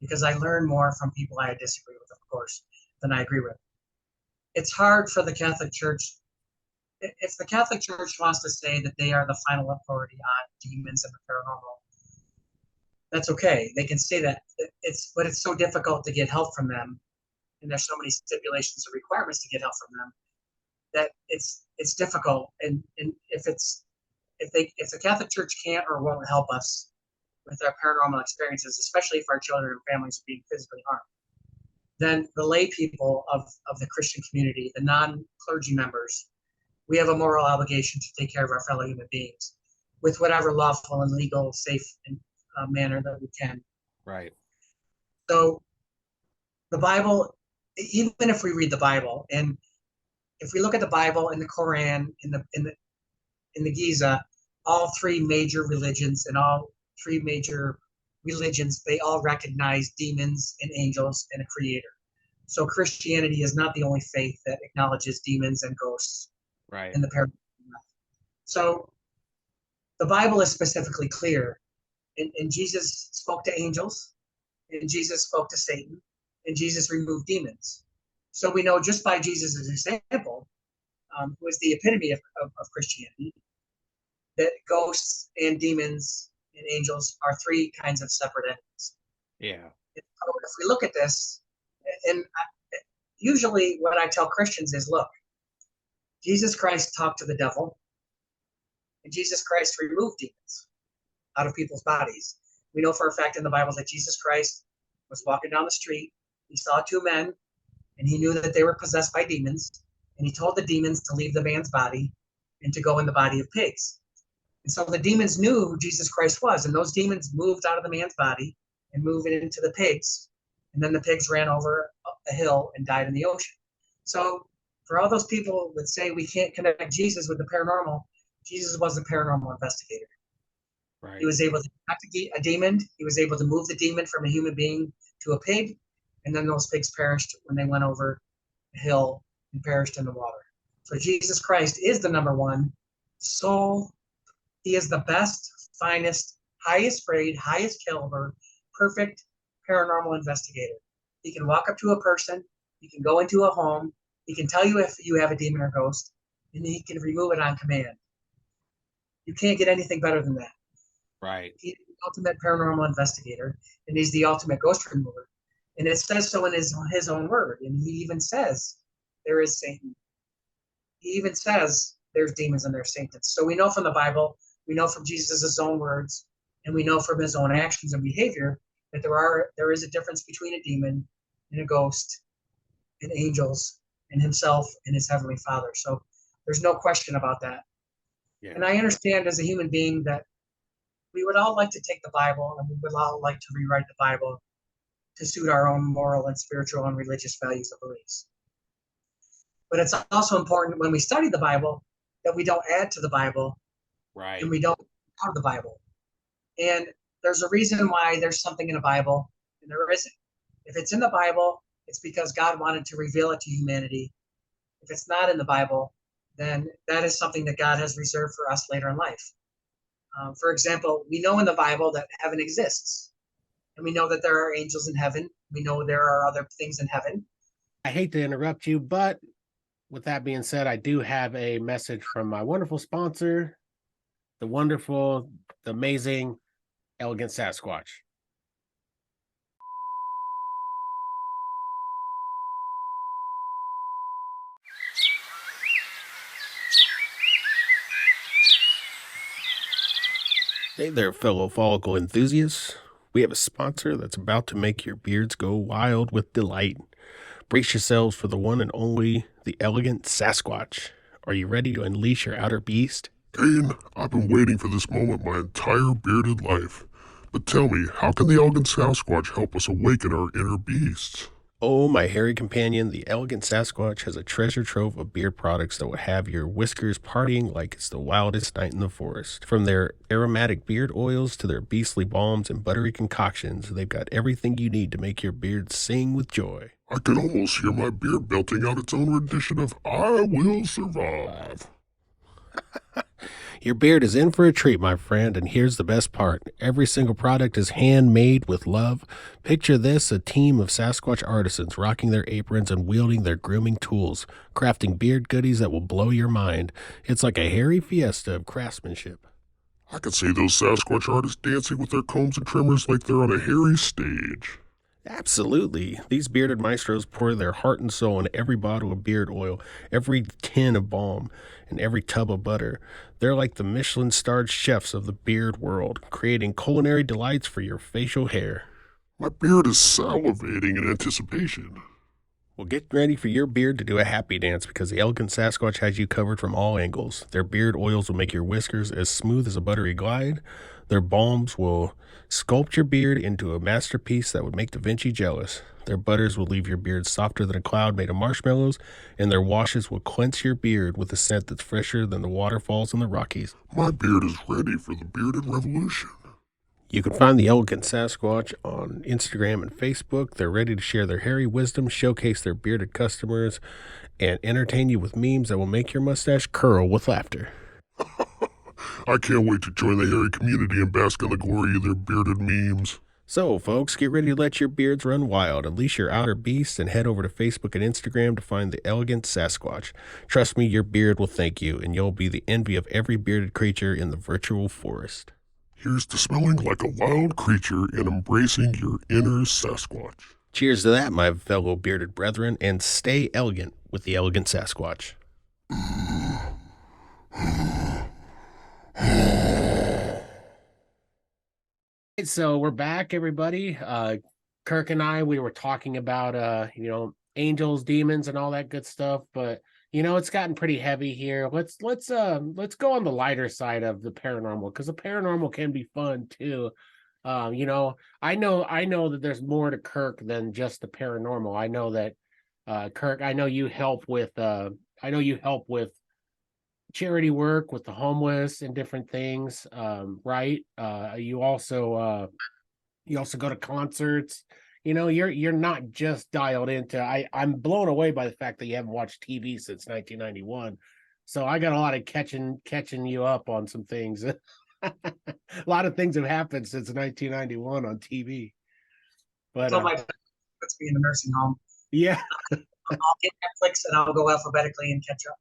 [SPEAKER 2] because I learn more from people I disagree with, of course, than I agree with. It's hard for the Catholic Church. If the Catholic Church wants to say that they are the final authority on demons and the paranormal, that's okay. They can say that. But it's so difficult to get help from them, and there's so many stipulations and requirements to get help from them that it's difficult. And if the Catholic Church can't or won't help us with our paranormal experiences, especially if our children and families are being physically harmed, then the lay people of the Christian community, the non-clergy members, we have a moral obligation to take care of our fellow human beings with whatever lawful and legal, safe and manner that we can.
[SPEAKER 1] Right.
[SPEAKER 2] So the Bible, even if we read the Bible, and if we look at the Bible and the Quran, in the Giza, all three major religions and all three major religions, they all recognize demons and angels and a creator. So Christianity is not the only faith that acknowledges demons and ghosts
[SPEAKER 1] Right.
[SPEAKER 2] in the paranormal. So the Bible is specifically clear, and Jesus spoke to angels, and Jesus spoke to Satan, and Jesus removed demons. So we know just by Jesus' example, who is the epitome of Christianity, that ghosts and demons and angels are three kinds of separate entities.
[SPEAKER 1] Yeah.
[SPEAKER 2] If we look at this, and usually what I tell Christians is, look, Jesus Christ talked to the devil, and Jesus Christ removed demons out of people's bodies. We know for a fact in the Bible that Jesus Christ was walking down the street. He saw two men, and he knew that they were possessed by demons, and he told the demons to leave the man's body and to go in the body of pigs. And so the demons knew who Jesus Christ was, and those demons moved out of the man's body and moved it into the pigs. And then the pigs ran over a hill and died in the ocean. So for all those people that say we can't connect Jesus with the paranormal, Jesus was a paranormal investigator.
[SPEAKER 1] Right.
[SPEAKER 2] He was able to attack a demon. He was able to move the demon from a human being to a pig. And then those pigs perished when they went over a hill and perished in the water. So Jesus Christ is the number one soul. He is the best, finest, highest grade, highest caliber, perfect paranormal investigator. He can walk up to a person. He can go into a home. He can tell you if you have a demon or ghost, and he can remove it on command. You can't get anything better than that.
[SPEAKER 1] Right.
[SPEAKER 2] He ultimate paranormal investigator, and he's the ultimate ghost remover. And it says so in his own word. And he even says there is Satan. He even says there's demons and there's Satans. So we know from the Bible, we know from Jesus' own words, and we know from his own actions and behavior that there is a difference between a demon and a ghost and angels and himself and his heavenly Father. So there's no question about that.
[SPEAKER 1] Yeah.
[SPEAKER 2] And I understand as a human being that we would all like to take the Bible and we would all like to rewrite the Bible to suit our own moral and spiritual and religious values and beliefs. But it's also important when we study the Bible that we don't add to the Bible,
[SPEAKER 1] Right.
[SPEAKER 2] And we don't out of the Bible. And there's a reason why there's something in the Bible and there isn't. If it's in the Bible, it's because God wanted to reveal it to humanity. If it's not in the Bible, then that is something that God has reserved for us later in life. For example, we know in the Bible that heaven exists, and we know that there are angels in heaven. We know there are other things in heaven.
[SPEAKER 1] I hate to interrupt you, but with that being said, I do have a message from my wonderful sponsor, the wonderful, the amazing, Elegant Sasquatch. Hey there, fellow follicle enthusiasts. We have a sponsor that's about to make your beards go wild with delight. Brace yourselves for the one and only, the Elegant Sasquatch. Are you ready to unleash your outer beast?
[SPEAKER 3] Cain, I've been waiting for this moment my entire bearded life. But tell me, how can the Elegant Sasquatch help us awaken our inner beasts?
[SPEAKER 1] Oh, my hairy companion, the Elegant Sasquatch has a treasure trove of beard products that will have your whiskers partying like it's the wildest night in the forest. From their aromatic beard oils to their beastly balms and buttery concoctions, they've got everything you need to make your beard sing with joy.
[SPEAKER 3] I can almost hear my beard belting out its own rendition of I Will Survive.
[SPEAKER 1] Your beard is in for a treat, my friend, and here's the best part. Every single product is handmade with love. Picture this, a team of Sasquatch artisans rocking their aprons and wielding their grooming tools, crafting beard goodies that will blow your mind. It's like a hairy fiesta of craftsmanship.
[SPEAKER 3] I can see those Sasquatch artists dancing with their combs and trimmers like they're on a hairy stage.
[SPEAKER 1] Absolutely. These bearded maestros pour their heart and soul into every bottle of beard oil, every tin of balm, and every tub of butter. They're like the Michelin-starred chefs of the beard world, creating culinary delights for your facial hair.
[SPEAKER 3] My beard is salivating in anticipation.
[SPEAKER 1] Well, get ready for your beard to do a happy dance because the Elegant Sasquatch has you covered from all angles. Their beard oils will make your whiskers as smooth as a buttery glide. Their balms will sculpt your beard into a masterpiece that would make Da Vinci jealous. Their butters will leave your beard softer than a cloud made of marshmallows, and their washes will cleanse your beard with a scent that's fresher than the waterfalls in the Rockies.
[SPEAKER 3] My beard is ready for the bearded revolution.
[SPEAKER 1] You can find the Elegant Sasquatch on Instagram and Facebook. They're ready to share their hairy wisdom, showcase their bearded customers, and entertain you with memes that will make your mustache curl with laughter.
[SPEAKER 3] I can't wait to join the hairy community and bask in the glory of their bearded memes.
[SPEAKER 1] So, folks, get ready to let your beards run wild. Unleash your outer beast and head over to Facebook and Instagram to find the Elegant Sasquatch. Trust me, your beard will thank you, and you'll be the envy of every bearded creature in the virtual forest.
[SPEAKER 3] Here's to smelling like a wild creature and embracing your inner Sasquatch.
[SPEAKER 1] Cheers to that, my fellow bearded brethren, and stay elegant with the Elegant Sasquatch. So we're back, everybody. Kirk and I, we were talking about angels, demons, and all that good stuff, but it's gotten pretty heavy here. Let's go on the lighter side of the paranormal, because the paranormal can be fun too. I know that there's more to Kirk than just the paranormal. I know that Kirk, I know you help with charity work with the homeless and different things, right? You also go to concerts. You're not just dialed into. I'm blown away by the fact that you haven't watched TV since 1991. So I got a lot of catching you up on some things. A lot of things have happened since 1991 on TV. But
[SPEAKER 2] So my puts me in a nursing home.
[SPEAKER 1] yeah,
[SPEAKER 2] I'll get Netflix and I'll go alphabetically and catch up.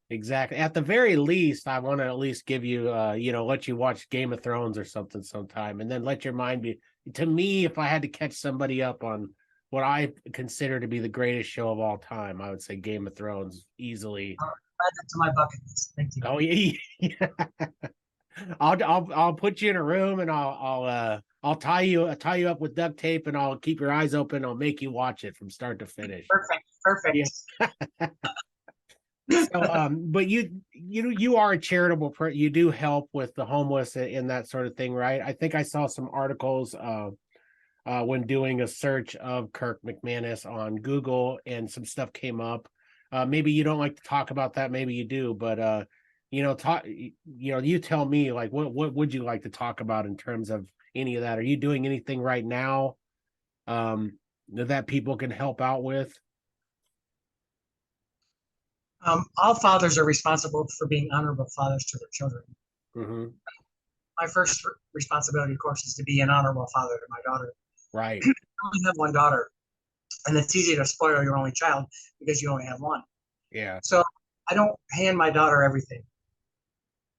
[SPEAKER 1] Exactly. At the very least, I want to at least give you, let you watch Game of Thrones or something sometime, and then let your mind be. To me, if I had to catch somebody up on what I consider to be the greatest show of all time, I would say Game of Thrones easily.
[SPEAKER 2] Add that to my bucket list. Thank you.
[SPEAKER 1] Oh yeah, I'll put you in a room and I'll tie you up with duct tape and I'll keep your eyes open. I'll make you watch it from start to finish.
[SPEAKER 2] Perfect.
[SPEAKER 1] Yeah. So, but you are a charitable you do help with the homeless and that sort of thing, right? I think I saw some articles when doing a search of Kirk Mcmanus on Google, and some stuff came up. Maybe you don't like to talk about that, maybe you do, but you tell me, like, what would you like to talk about in terms of any of that? Are you doing anything right now that people can help out with?
[SPEAKER 2] All fathers are responsible for being honorable fathers to their children.
[SPEAKER 1] Mm-hmm.
[SPEAKER 2] My first responsibility, of course, is to be an honorable father to my daughter.
[SPEAKER 1] Right.
[SPEAKER 2] I only have one daughter, and it's easy to spoil your only child because you only have one.
[SPEAKER 1] Yeah.
[SPEAKER 2] So I don't hand my daughter everything.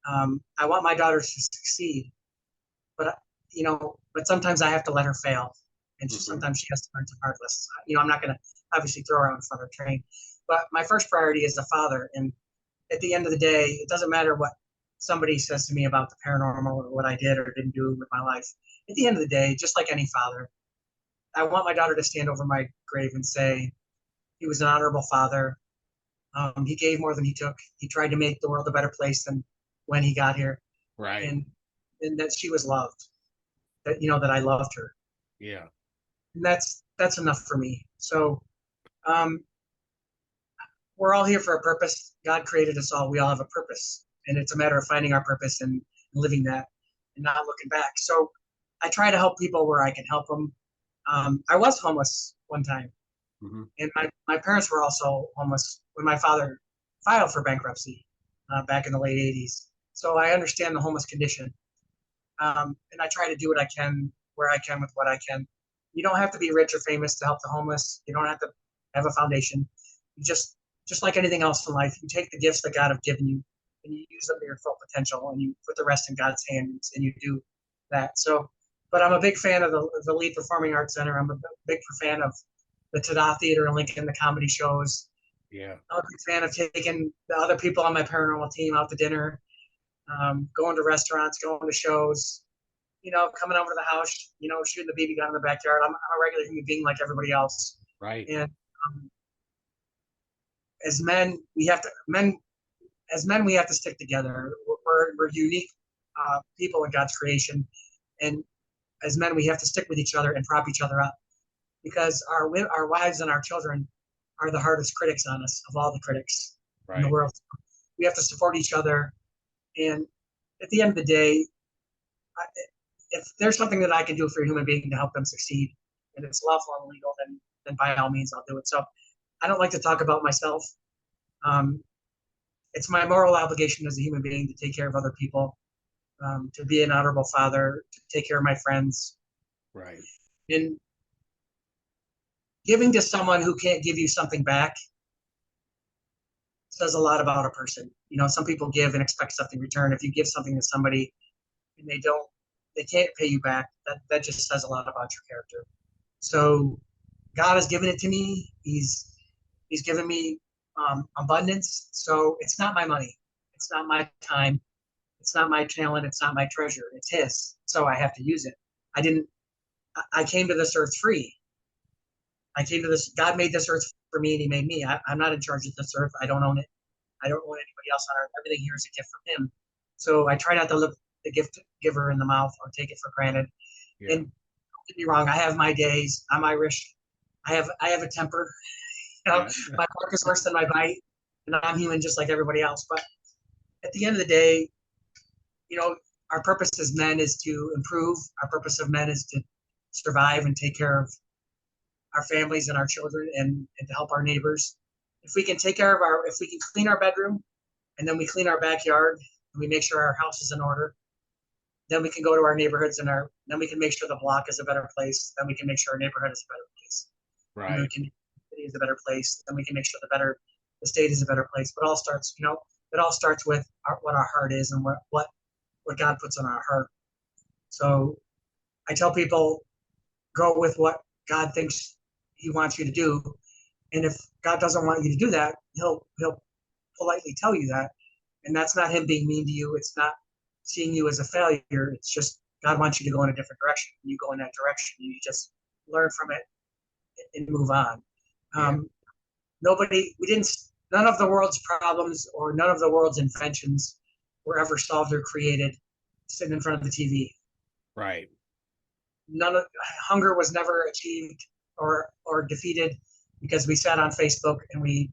[SPEAKER 2] I want my daughter to succeed, but but sometimes I have to let her fail, and sometimes she has to learn some hard lessons. I'm not going to obviously throw her out in front of her train, but my first priority is a father. And at the end of the day, it doesn't matter what somebody says to me about the paranormal or what I did or didn't do with my life. At the end of the day, just like any father, I want my daughter to stand over my grave and say, he was an honorable father. He gave more than he took. He tried to make the world a better place than when he got here.
[SPEAKER 1] Right.
[SPEAKER 2] And that she was loved. That I loved her.
[SPEAKER 1] Yeah.
[SPEAKER 2] And that's enough for me. So we're all here for a purpose. God created us all. We all have a purpose. And it's a matter of finding our purpose and living that and not looking back. So I try to help people where I can help them. I was homeless one time.
[SPEAKER 1] Mm-hmm.
[SPEAKER 2] And my parents were also homeless when my father filed for bankruptcy back in the late 80s. So I understand the homeless condition. And I try to do what I can, where I can, with what I can. You don't have to be rich or famous to help the homeless. You don't have to have a foundation. You just like anything else in life, you take the gifts that God have given you and you use them to your full potential, and you put the rest in God's hands, and you do that. So, but I'm a big fan of the Lead Performing Arts Center. I'm a big fan of the Tada Theater in Lincoln, the comedy shows.
[SPEAKER 1] Yeah.
[SPEAKER 2] I'm a big fan of taking the other people on my paranormal team out to dinner, going to restaurants, going to shows, coming over to the house, shooting the BB gun in the backyard. I'm a regular human being like everybody else.
[SPEAKER 1] Right.
[SPEAKER 2] And as men, we have to stick together. We're unique people in God's creation, and as men, we have to stick with each other and prop each other up, because our wives and our children are the hardest critics on us of all the critics in the world. We have to support each other, and at the end of the day, if there's something that I can do for a human being to help them succeed, and it's lawful and legal, then by all means I'll do it. So I don't like to talk about myself. It's my moral obligation as a human being to take care of other people, to be an honorable father, to take care of my friends.
[SPEAKER 1] Right.
[SPEAKER 2] And giving to someone who can't give you something back says a lot about a person. Some people give and expect something in return. If you give something to somebody and they can't pay you back, that just says a lot about your character. So God has given it to me. He's given me abundance. So it's not my money. It's not my time. It's not my talent. It's not my treasure. It's his. So I have to use it. I came to this earth free. God made this earth for me, and he made me. I'm not in charge of this earth. I don't own it. I don't own anybody else on earth. Everything here is a gift from him. So I try not to look the gift giver in the mouth or take it for granted. Yeah. And don't get me wrong, I have my days. I'm Irish. I have a temper. Yeah. My bark is worse than my bite, and I'm human just like everybody else. But at the end of the day, our purpose as men is to improve. Our purpose of men is to survive and take care of our families and our children, and to help our neighbors. If we can if we can clean our bedroom, and then we clean our backyard, and we make sure our house is in order, then we can go to our neighborhoods then we can make sure the block is a better place. Then we can make sure our neighborhood is a better place. Right. The city is a better place. Then we can make sure the state is a better place. But it all starts, it all starts with what our heart is and what God puts on our heart. So I tell people, go with what God thinks he wants you to do. And if God doesn't want you to do that, he'll politely tell you that. And that's not him being mean to you. It's not seeing you as a failure. It's just God wants you to go in a different direction. You go in that direction. You just learn from it and move on. None of the world's problems or none of the world's inventions were ever solved or created sitting in front of the TV.
[SPEAKER 1] Right.
[SPEAKER 2] Hunger was never achieved or defeated because we sat on Facebook and we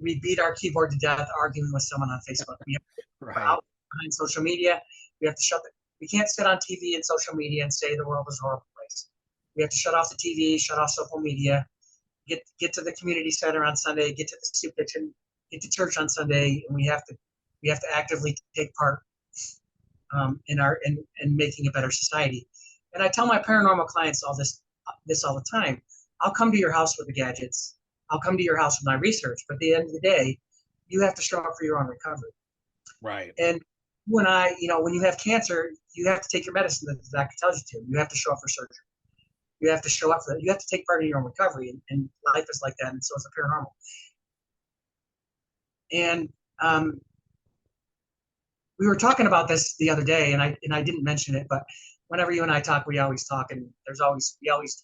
[SPEAKER 2] beat our keyboard to death arguing with someone on Facebook. We have to go out behind social media. We have to we can't sit on TV and social media and say the world is a horrible place. We have to shut off the TV, shut off social media, get to the community center on Sunday, get to the soup kitchen, get to church on Sunday, and we have to actively take part in making a better society. And I tell my paranormal clients all this all the time. I'll come to your house with the gadgets. I'll come to your house with my research. But at the end of the day, you have to show up for your own recovery.
[SPEAKER 1] Right.
[SPEAKER 2] And you and I, when you have cancer, you have to take your medicine that the doctor tells you to. You have to show up for surgery. You have to show up for that. You have to take part in your own recovery. And life is like that. And so is the paranormal. And we were talking about this the other day, and I didn't mention it, but whenever you and I talk, we always talk, and we always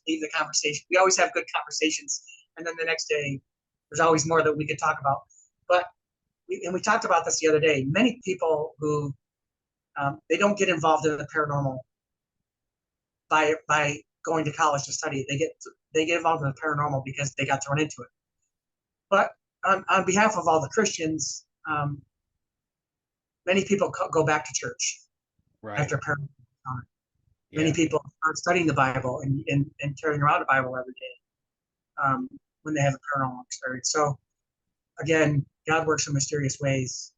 [SPEAKER 2] leave the conversation. We always have good conversations, and then the next day, there's always more that we could talk about. But we talked about this the other day. Many people who they don't get involved in the paranormal by going to college to study it. They get involved in the paranormal because they got thrown into it. But on behalf of all the Christians, many people go back to church after paranormal encounter. Many people are studying the Bible and carrying around a Bible every day when they have a paranormal experience. So again, God works in mysterious ways.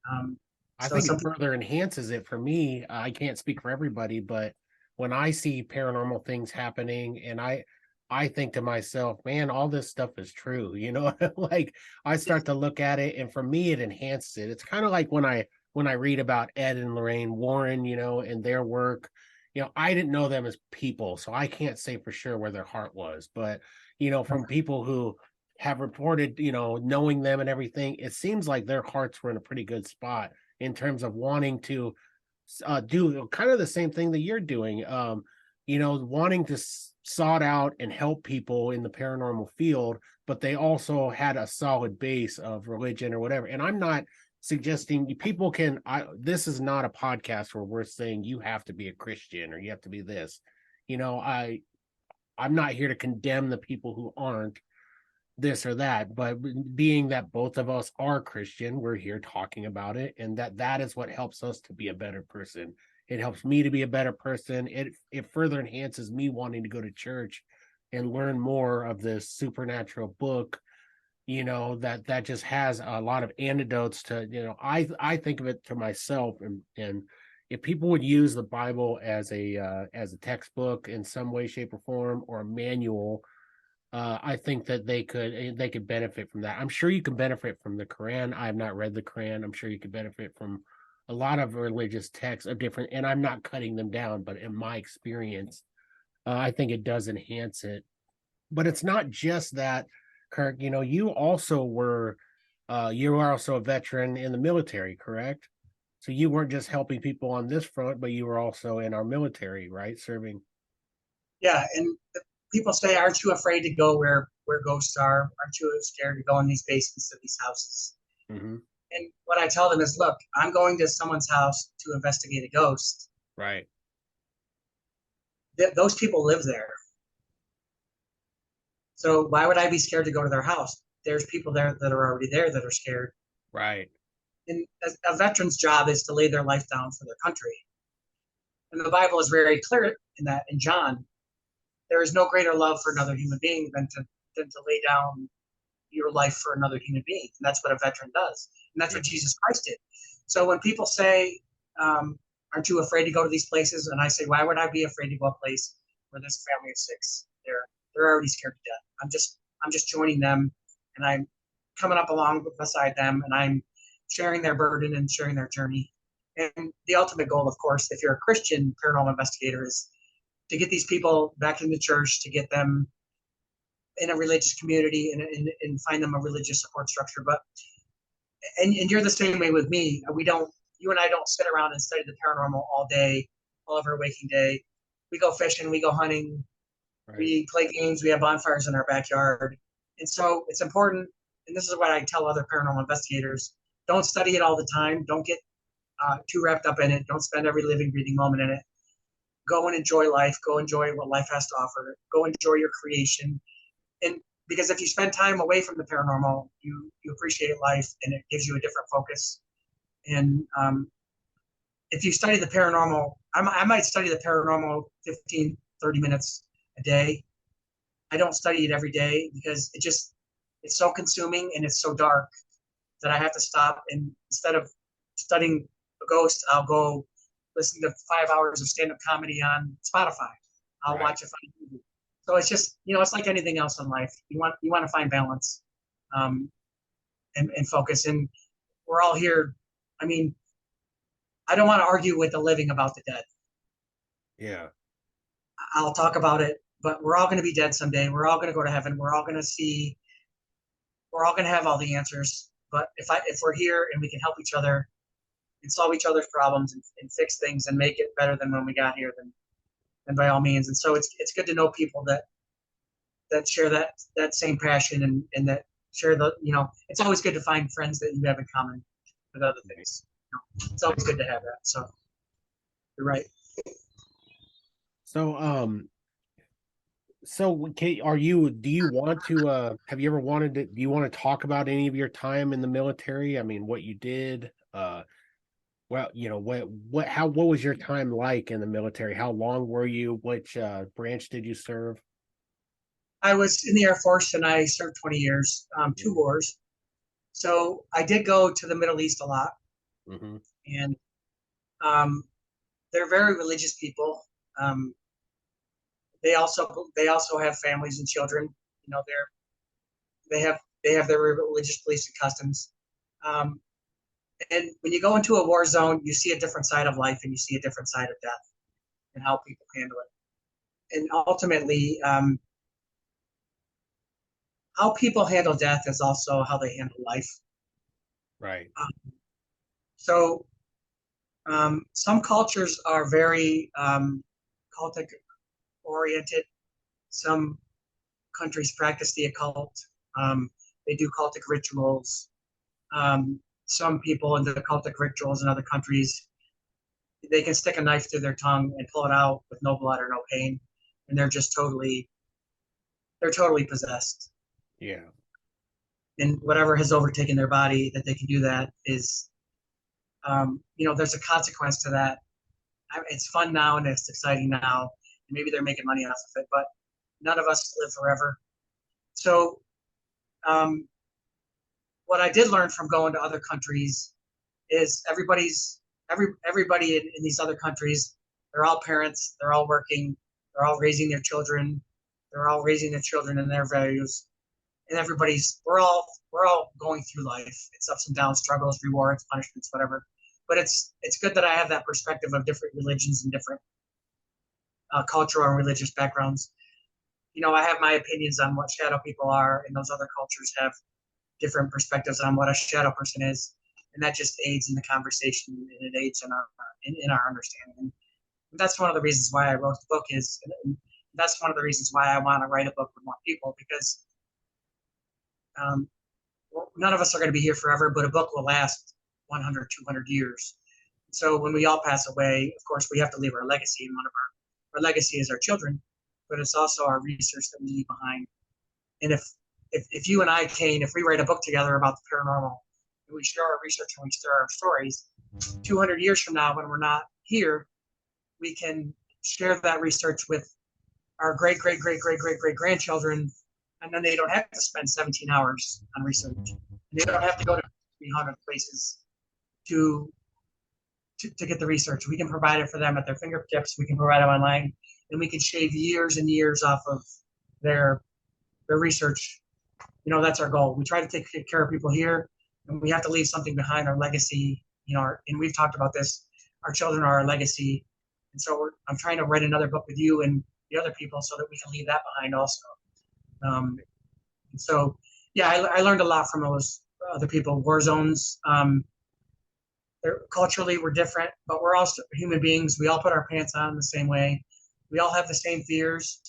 [SPEAKER 1] I think it further enhances it for me. I can't speak for everybody, but when I see paranormal things happening, and I think to myself, man, all this stuff is true. Like I start to look at it, and for me, it enhances it. It's kind of like when I read about Ed and Lorraine Warren, and their work. I didn't know them as people, so I can't say for sure where their heart was. But, from people who have reported, knowing them and everything, it seems like their hearts were in a pretty good spot in terms of wanting to do kind of the same thing that you're doing, wanting to sought out and help people in the paranormal field, but they also had a solid base of religion or whatever. And I'm not suggesting people this is not a podcast where we're saying you have to be a Christian or you have to be this. I'm not here to condemn the people who aren't this or that, but being that both of us are Christian, we're here talking about it, and that is what helps us to be a better person. It helps me to be a better person. It further enhances me wanting to go to church and learn more of this supernatural book, that just has a lot of antidotes to, I think of it to myself, and if people would use the Bible as a textbook in some way, shape, or form, or a manual, I think that they could benefit from that. I'm sure you can benefit from the Quran. I have not read the Quran. I'm sure you could benefit from a lot of religious texts of different, and I'm not cutting them down, but in my experience, I think it does enhance it. But it's not just that, Kirk. You also were a veteran in the military, correct? So you weren't just helping people on this front, but you were also in our military, right? Serving.
[SPEAKER 2] Yeah, and people say, aren't you afraid to go where ghosts are? Aren't you scared to go in these basements of these houses?
[SPEAKER 1] Mm-hmm.
[SPEAKER 2] And what I tell them is, look, I'm going to someone's house to investigate a ghost.
[SPEAKER 1] Right.
[SPEAKER 2] Those people live there. So why would I be scared to go to their house? There's people there that are already there that are scared.
[SPEAKER 1] Right.
[SPEAKER 2] And a veteran's job is to lay their life down for their country. And the Bible is very clear in that. In John, there is no greater love for another human being than to lay down your life for another human being. And that's what a veteran does. And that's what Jesus Christ did. So when people say, aren't you afraid to go to these places? And I say, why would I be afraid to go to a place where there's a family of six? They're already scared to death. I'm just joining them, and I'm coming up along beside them, and I'm sharing their burden and sharing their journey. And the ultimate goal, of course, if you're a Christian paranormal investigator, is to get these people back in the church, to get them in a religious community and find them a religious support structure. But and you're the same way with me. You and I don't sit around and study the paranormal all day, all of our waking day. We go fishing, we go hunting,
[SPEAKER 1] Right.
[SPEAKER 2] we play games, we have bonfires in our backyard. And so it's important, and this is what I tell other paranormal investigators: don't study it all the time. Don't get too wrapped up in it. Don't spend every living, breathing moment in it. Go and enjoy life. Go enjoy what life has to offer. Go enjoy your creation. And because if you spend time away from the paranormal, you appreciate life, and it gives you a different focus. And if you study the paranormal, I might study the paranormal 15, 30 minutes a day. I don't study it every day because it's so consuming and it's so dark that I have to stop. And instead of studying a ghost, I'll go listen to 5 hours of stand-up comedy on Spotify. I'll watch a funny movie. So it's just, it's like anything else in life. You want to find balance, and focus. And we're all here. I mean, I don't want to argue with the living about the dead.
[SPEAKER 1] Yeah.
[SPEAKER 2] I'll talk about it, but we're all going to be dead someday. We're all going to go to heaven. We're all going to have all the answers. But if we're here and we can help each other and solve each other's problems and fix things and make it better than when we got here, then by all means. And so it's good to know people that share that same passion and that share it's always good to find friends that you have in common with other things. It's always good to have that. So you're right.
[SPEAKER 1] So do you want to have you ever wanted to do you want to talk about any of your time in the military? I mean, what you did, well, what was your time like in the military? How long were you? Which branch did you serve?
[SPEAKER 2] I was in the Air Force and I served 20 years, 2 wars. So I did go to the Middle East a lot.
[SPEAKER 1] Mm-hmm.
[SPEAKER 2] And they're very religious people. They also have families and children. They have their religious beliefs and customs. And when you go into a war zone, you see a different side of life and you see a different side of death and how people handle it. And ultimately, how people handle death is also how they handle life.
[SPEAKER 1] Right.
[SPEAKER 2] So some cultures are very cultic oriented. Some countries practice the occult. They do cultic rituals. Some people in the cultic rituals in other countries, they can stick a knife through their tongue and pull it out with no blood or no pain, and they're totally possessed.
[SPEAKER 1] Yeah.
[SPEAKER 2] And whatever has overtaken their body that they can do that is, there's a consequence to that. It's fun now and it's exciting now, and maybe they're making money off of it, but none of us live forever. So what I did learn from going to other countries is everybody in these other countries, they're all parents, they're all working, they're all raising their children, in their values, and we're all going through life. It's ups and downs, struggles, rewards, punishments, whatever. But it's good that I have that perspective of different religions and different cultural and religious backgrounds. I have my opinions on what shadow people are, and those other cultures have different perspectives on what a shadow person is, and that just aids in the conversation and it aids in our understanding. And that's one of the reasons why I wrote the book and that's one of the reasons why I want to write a book with more people, because none of us are going to be here forever, but a book will last 100, 200 years. So when we all pass away, of course, we have to leave our legacy, and one of our legacy is our children, but it's also our research that we leave behind. And if you and I, Cain, if we write a book together about the paranormal, and we share our research and we share our stories, 200 years from now, when we're not here, we can share that research with our great grandchildren, and then they don't have to spend 17 hours on research. And they don't have to go to 300 places to get the research. We can provide it for them at their fingertips. We can provide it online, and we can shave years and years off of their research. That's our goal. We try to take care of people here, And we have to leave something behind, our legacy, and we've talked about this, our children are our legacy. And so I'm trying to write another book with you and the other people so that we can leave that behind also. So, yeah, I learned a lot from those other people. War zones, culturally we're different, but we're all human beings. We all put our pants on the same way. We all have the same fears.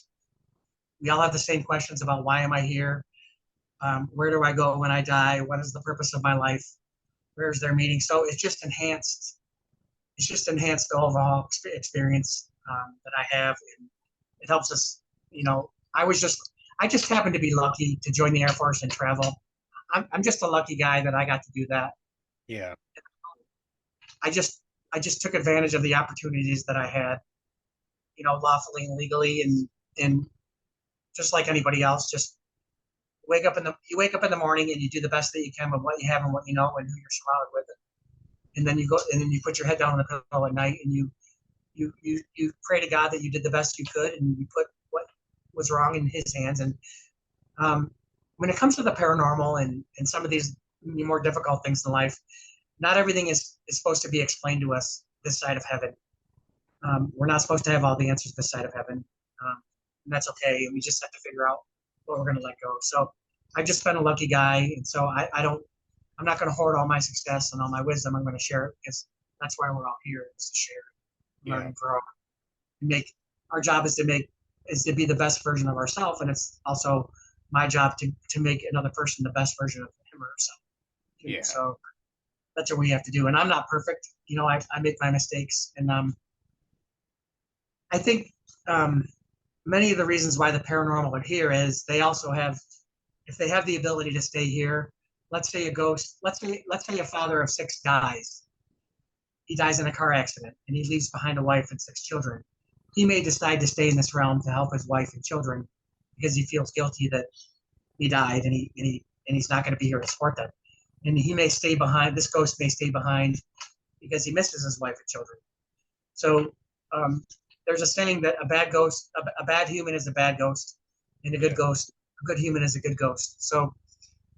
[SPEAKER 2] We all have the same questions about why am I here? Where do I go when I die? What is the purpose of my life? Where's their meaning? So it's just enhanced. It's just enhanced the overall experience that I have, and it helps us. I just happened to be lucky to join the Air Force and travel. I'm just a lucky guy that I got to do that.
[SPEAKER 1] Yeah.
[SPEAKER 2] I just took advantage of the opportunities that I had, lawfully and legally, and just like anybody else, just you wake up in the morning and you do the best that you can with what you have and what you know and who you're surrounded with, and then you put your head down on the pillow at night and you pray to God that you did the best you could and you put what was wrong in His hands. And when it comes to the paranormal and some of these more difficult things in life, not everything is supposed to be explained to us this side of heaven. We're not supposed to have all the answers this side of heaven, and that's okay. We just have to figure out what we're going to let go. So I've just been a lucky guy, and so I'm not going to hoard all my success and all my wisdom. I'm going to share it because that's why we're all here, is to share, learn, and grow. Our job is to be the best version of ourselves, and it's also my job to make another person the best version of him or herself.
[SPEAKER 1] Yeah.
[SPEAKER 2] So that's what we have to do. And I'm not perfect. I make my mistakes, and I think many of the reasons why the paranormal are here is they also have, if they have the ability to stay here. Let's say a father of 6 dies. He dies in a car accident and he leaves behind a wife and 6 children. He may decide to stay in this realm to help his wife and children because he feels guilty that he died and he's not going to be here to support them. And he may stay behind. This ghost may stay behind because he misses his wife and children. So there's a saying that a bad human is a bad ghost, and a good human is a good ghost. So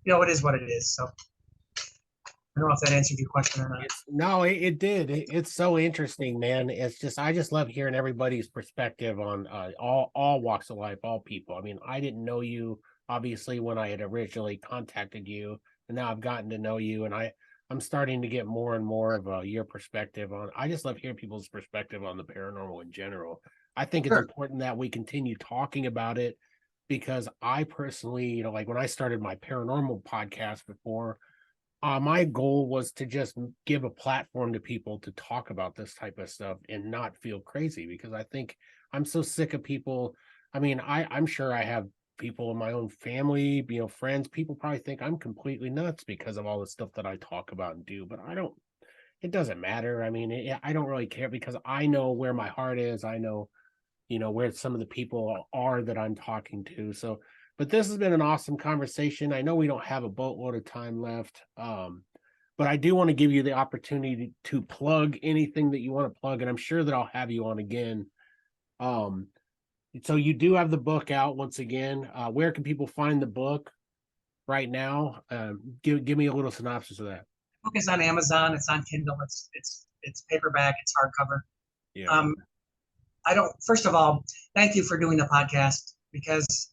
[SPEAKER 2] it is what it is. So I don't know if that answered your question or not.
[SPEAKER 1] No, it did. It's so interesting, man. I just love hearing everybody's perspective on all walks of life, all people. I mean, I didn't know you obviously when I had originally contacted you, and now I've gotten to know you, and I'm starting to get more and more of your perspective on. I just love hearing people's perspective on the paranormal in general. I think it's important that we continue talking about it, because I personally, like when I started my paranormal podcast before, my goal was to just give a platform to people to talk about this type of stuff and not feel crazy, because I think I'm so sick of people. I mean, I'm sure I have people in my own family, friends, people probably think I'm completely nuts because of all the stuff that I talk about and do, but it doesn't matter. I mean, I don't really care, because I know where my heart is. I know, where some of the people are that I'm talking to. So, but this has been an awesome conversation. I know we don't have a boatload of time left, but I do want to give you the opportunity to plug anything that you want to plug, and I'm sure that I'll have you on again. So you do have the book out once again. Where can people find the book right now? Give me a little synopsis of that.
[SPEAKER 2] The book is on Amazon. It's on Kindle. It's paperback. It's hardcover.
[SPEAKER 1] Yeah.
[SPEAKER 2] First of all, thank you for doing the podcast, because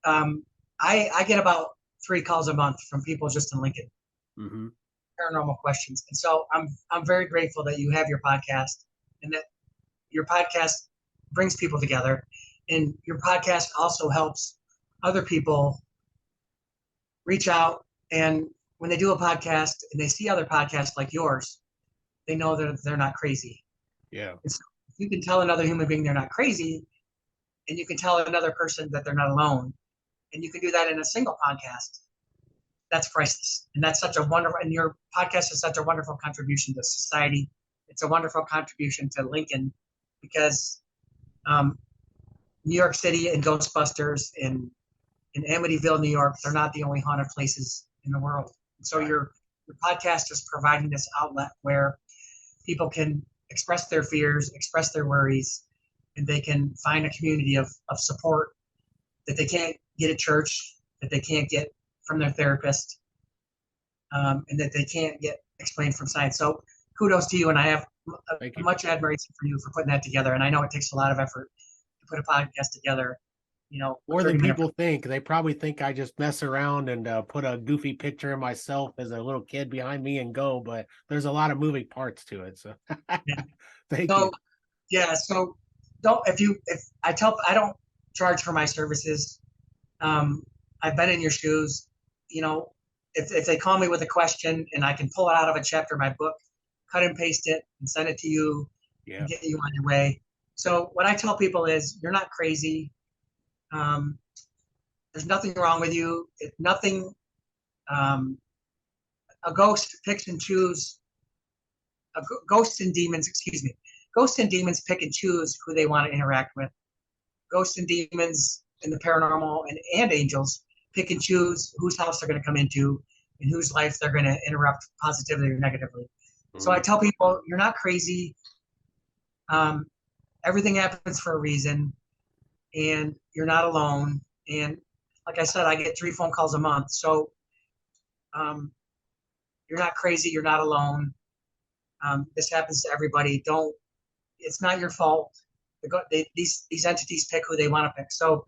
[SPEAKER 2] I get about 3 calls a month from people just in Lincoln, paranormal questions. And so I'm very grateful that you have your podcast, and that your podcast brings people together, and your podcast also helps other people reach out. And when they do a podcast and they see other podcasts like yours, they know that they're not crazy.
[SPEAKER 1] Yeah.
[SPEAKER 2] And so if you can tell another human being they're not crazy, and you can tell another person that they're not alone, and you can do that in a single podcast, that's priceless. And that's such a wonderful, and your podcast is such a wonderful contribution to society. It's a wonderful contribution to Lincoln, because New York City and Ghostbusters in Amityville, New York, they're not the only haunted places in the world. And so your podcast is providing this outlet where people can express their fears, express their worries, and they can find a community of support that they can't get at church, that they can't get from their therapist. and that they can't get explained from science. So kudos to you, and I have
[SPEAKER 1] Thank you.
[SPEAKER 2] much admiration for you for putting that together. And I know it takes a lot of effort to put a podcast together.
[SPEAKER 1] More than
[SPEAKER 2] 30 minutes.
[SPEAKER 1] people think. They probably think I just mess around and put a goofy picture of myself as a little kid behind me and go, but there's a lot of moving parts to it. So thank you.
[SPEAKER 2] Yeah, so I don't charge for my services. I've been in your shoes. If they call me with a question and I can pull it out of a chapter of my book, cut and paste it and send it to you and get you on your way. So what I tell people is you're not crazy. There's nothing wrong with you. A ghost picks and choose. Ghosts and demons pick and choose who they want to interact with. Ghosts and demons and the paranormal and angels pick and choose whose house they're going to come into and whose life they're going to interrupt positively or negatively. So I tell people, you're not crazy. Everything happens for a reason, and you're not alone. And like I said, I get 3 phone calls a month. So you're not crazy. You're not alone. This happens to everybody. It's not your fault. These entities pick who they want to pick. So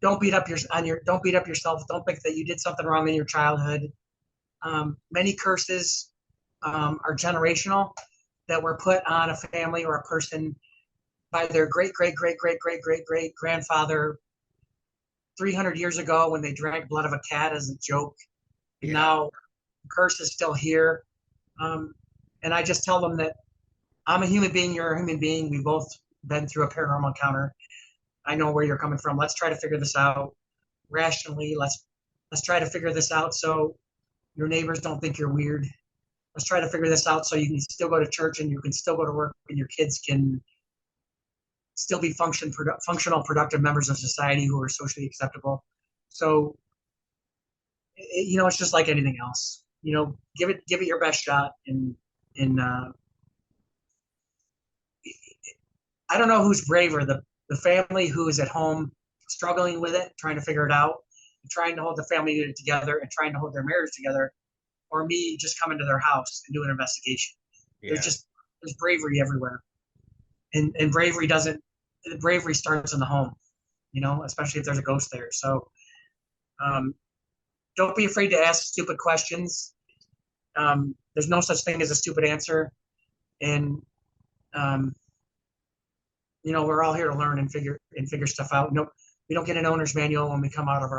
[SPEAKER 2] don't beat up yourself. Don't think that you did something wrong in your childhood. Many curses are generational, that were put on a family or a person by their great grandfather 300 years ago when they drank blood of a cat as a joke. And now the curse is still here. And I just tell them that I'm a human being, you're a human being. We've both been through a paranormal encounter. I know where you're coming from. Let's try to figure this out rationally. Let's try to figure this out so your neighbors don't think you're weird. Let's try to figure this out so you can still go to church and you can still go to work and your kids can still be functional, productive members of society who are socially acceptable. So, it's just like anything else. Give it your best shot. And I don't know who's braver, the family who is at home struggling with it, trying to figure it out, and trying to hold the family unit together and trying to hold their marriage together, or me just coming to their house and do an investigation. There's bravery everywhere. And bravery starts in the home, especially if there's a ghost there. So don't be afraid to ask stupid questions. There's no such thing as a stupid answer. And we're all here to learn and figure stuff out. We don't get an owner's manual when we come out of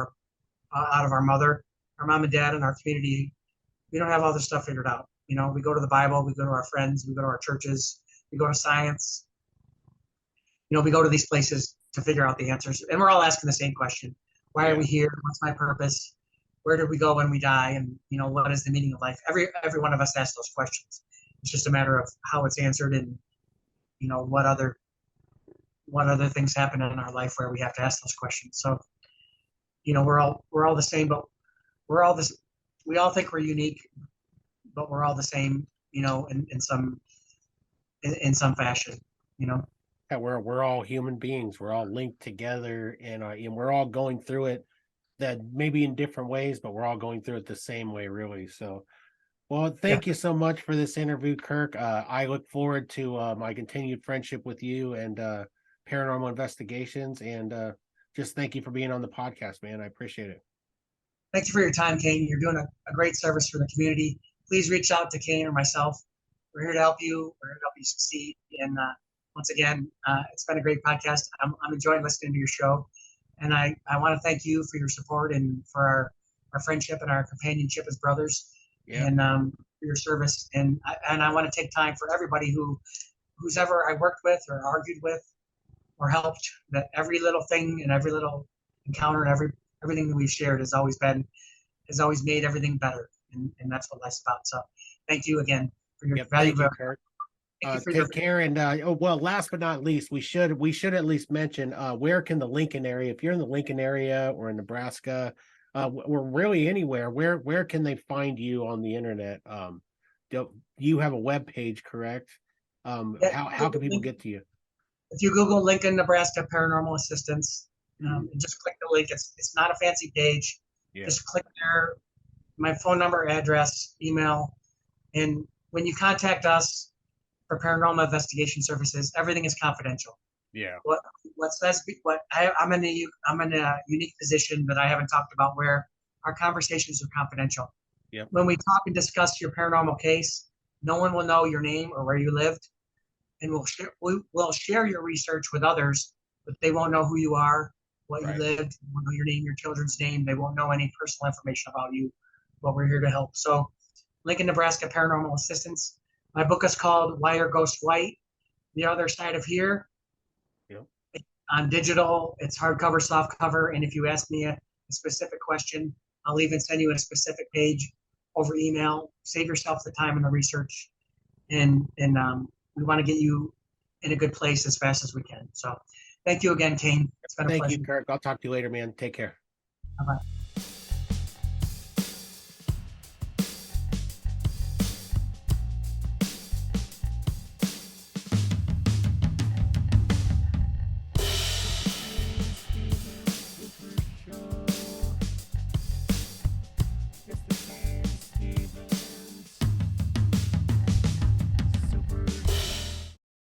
[SPEAKER 2] our mother, our mom and dad, and our community. We don't have all this stuff figured out. We go to the Bible, we go to our friends, we go to our churches, we go to science. We go to these places to figure out the answers, and we're all asking the same question: why are we here? What's my purpose? Where did we go when we die? And what is the meaning of life? Every one of us asks those questions. It's just a matter of how it's answered, and what other things happen in our life where we have to ask those questions. So, we're all the same, but we're all this. We all think we're unique, but we're all the same, in some fashion,
[SPEAKER 1] Yeah, we're all human beings. We're all linked together, and we're all going through it, that maybe in different ways, but we're all going through it the same way, really. So, well, thank you so much for this interview, Kirk. I look forward to my continued friendship with you and Paranormal Investigations, and just thank you for being on the podcast, man. I appreciate it.
[SPEAKER 2] Thank you for your time, Cain. You're doing a great service for the community. Please reach out to Cain or myself. We're here to help you. We're here to help you succeed. And once again, it's been a great podcast. I'm enjoying listening to your show. And I want to thank you for your support and for our friendship and our companionship as brothers, and for your service. And I want to take time for everybody who's ever I worked with or argued with or helped, that every little thing and every little encounter and everything that we've shared has always made everything better. And that's what life's about. So thank you again for your valuable.
[SPEAKER 1] Thank you, Kirk. Take care. And last but not least, we should at least mention where can the Lincoln area, if you're in the Lincoln area or in Nebraska, or really anywhere, where can they find you on the internet? You have a web page, correct? How can people get to you?
[SPEAKER 2] If you Google Lincoln, Nebraska Paranormal Assistance, and just click the link. It's not a fancy page. Just click there. my phone number, address, email, and when you contact us for paranormal investigation services, everything is confidential.
[SPEAKER 1] Yeah.
[SPEAKER 2] I'm in a unique position that I haven't talked about where our conversations are confidential.
[SPEAKER 1] Yep.
[SPEAKER 2] When we talk and discuss your paranormal case, no one will know your name or where you lived, and we'll share your research with others, but they won't know who you are, what
[SPEAKER 1] Right.
[SPEAKER 2] you lived, they won't know your name, your children's name. They won't know any personal information about you, but we're here to help. So Lincoln, Nebraska Paranormal Assistance. My book is called Why Are Ghosts White? The Other Side of Here.
[SPEAKER 1] Yep.
[SPEAKER 2] On digital, it's hardcover, softcover, and if you ask me a specific question, I'll even send you a specific page over email. Save yourself the time and the research, and we want to get you in a good place as fast as we can. So thank you again, Cain. It's been a
[SPEAKER 1] Thank
[SPEAKER 2] pleasure.
[SPEAKER 1] you, Kirk. I'll talk to you later, man. Take care.
[SPEAKER 2] Bye-bye.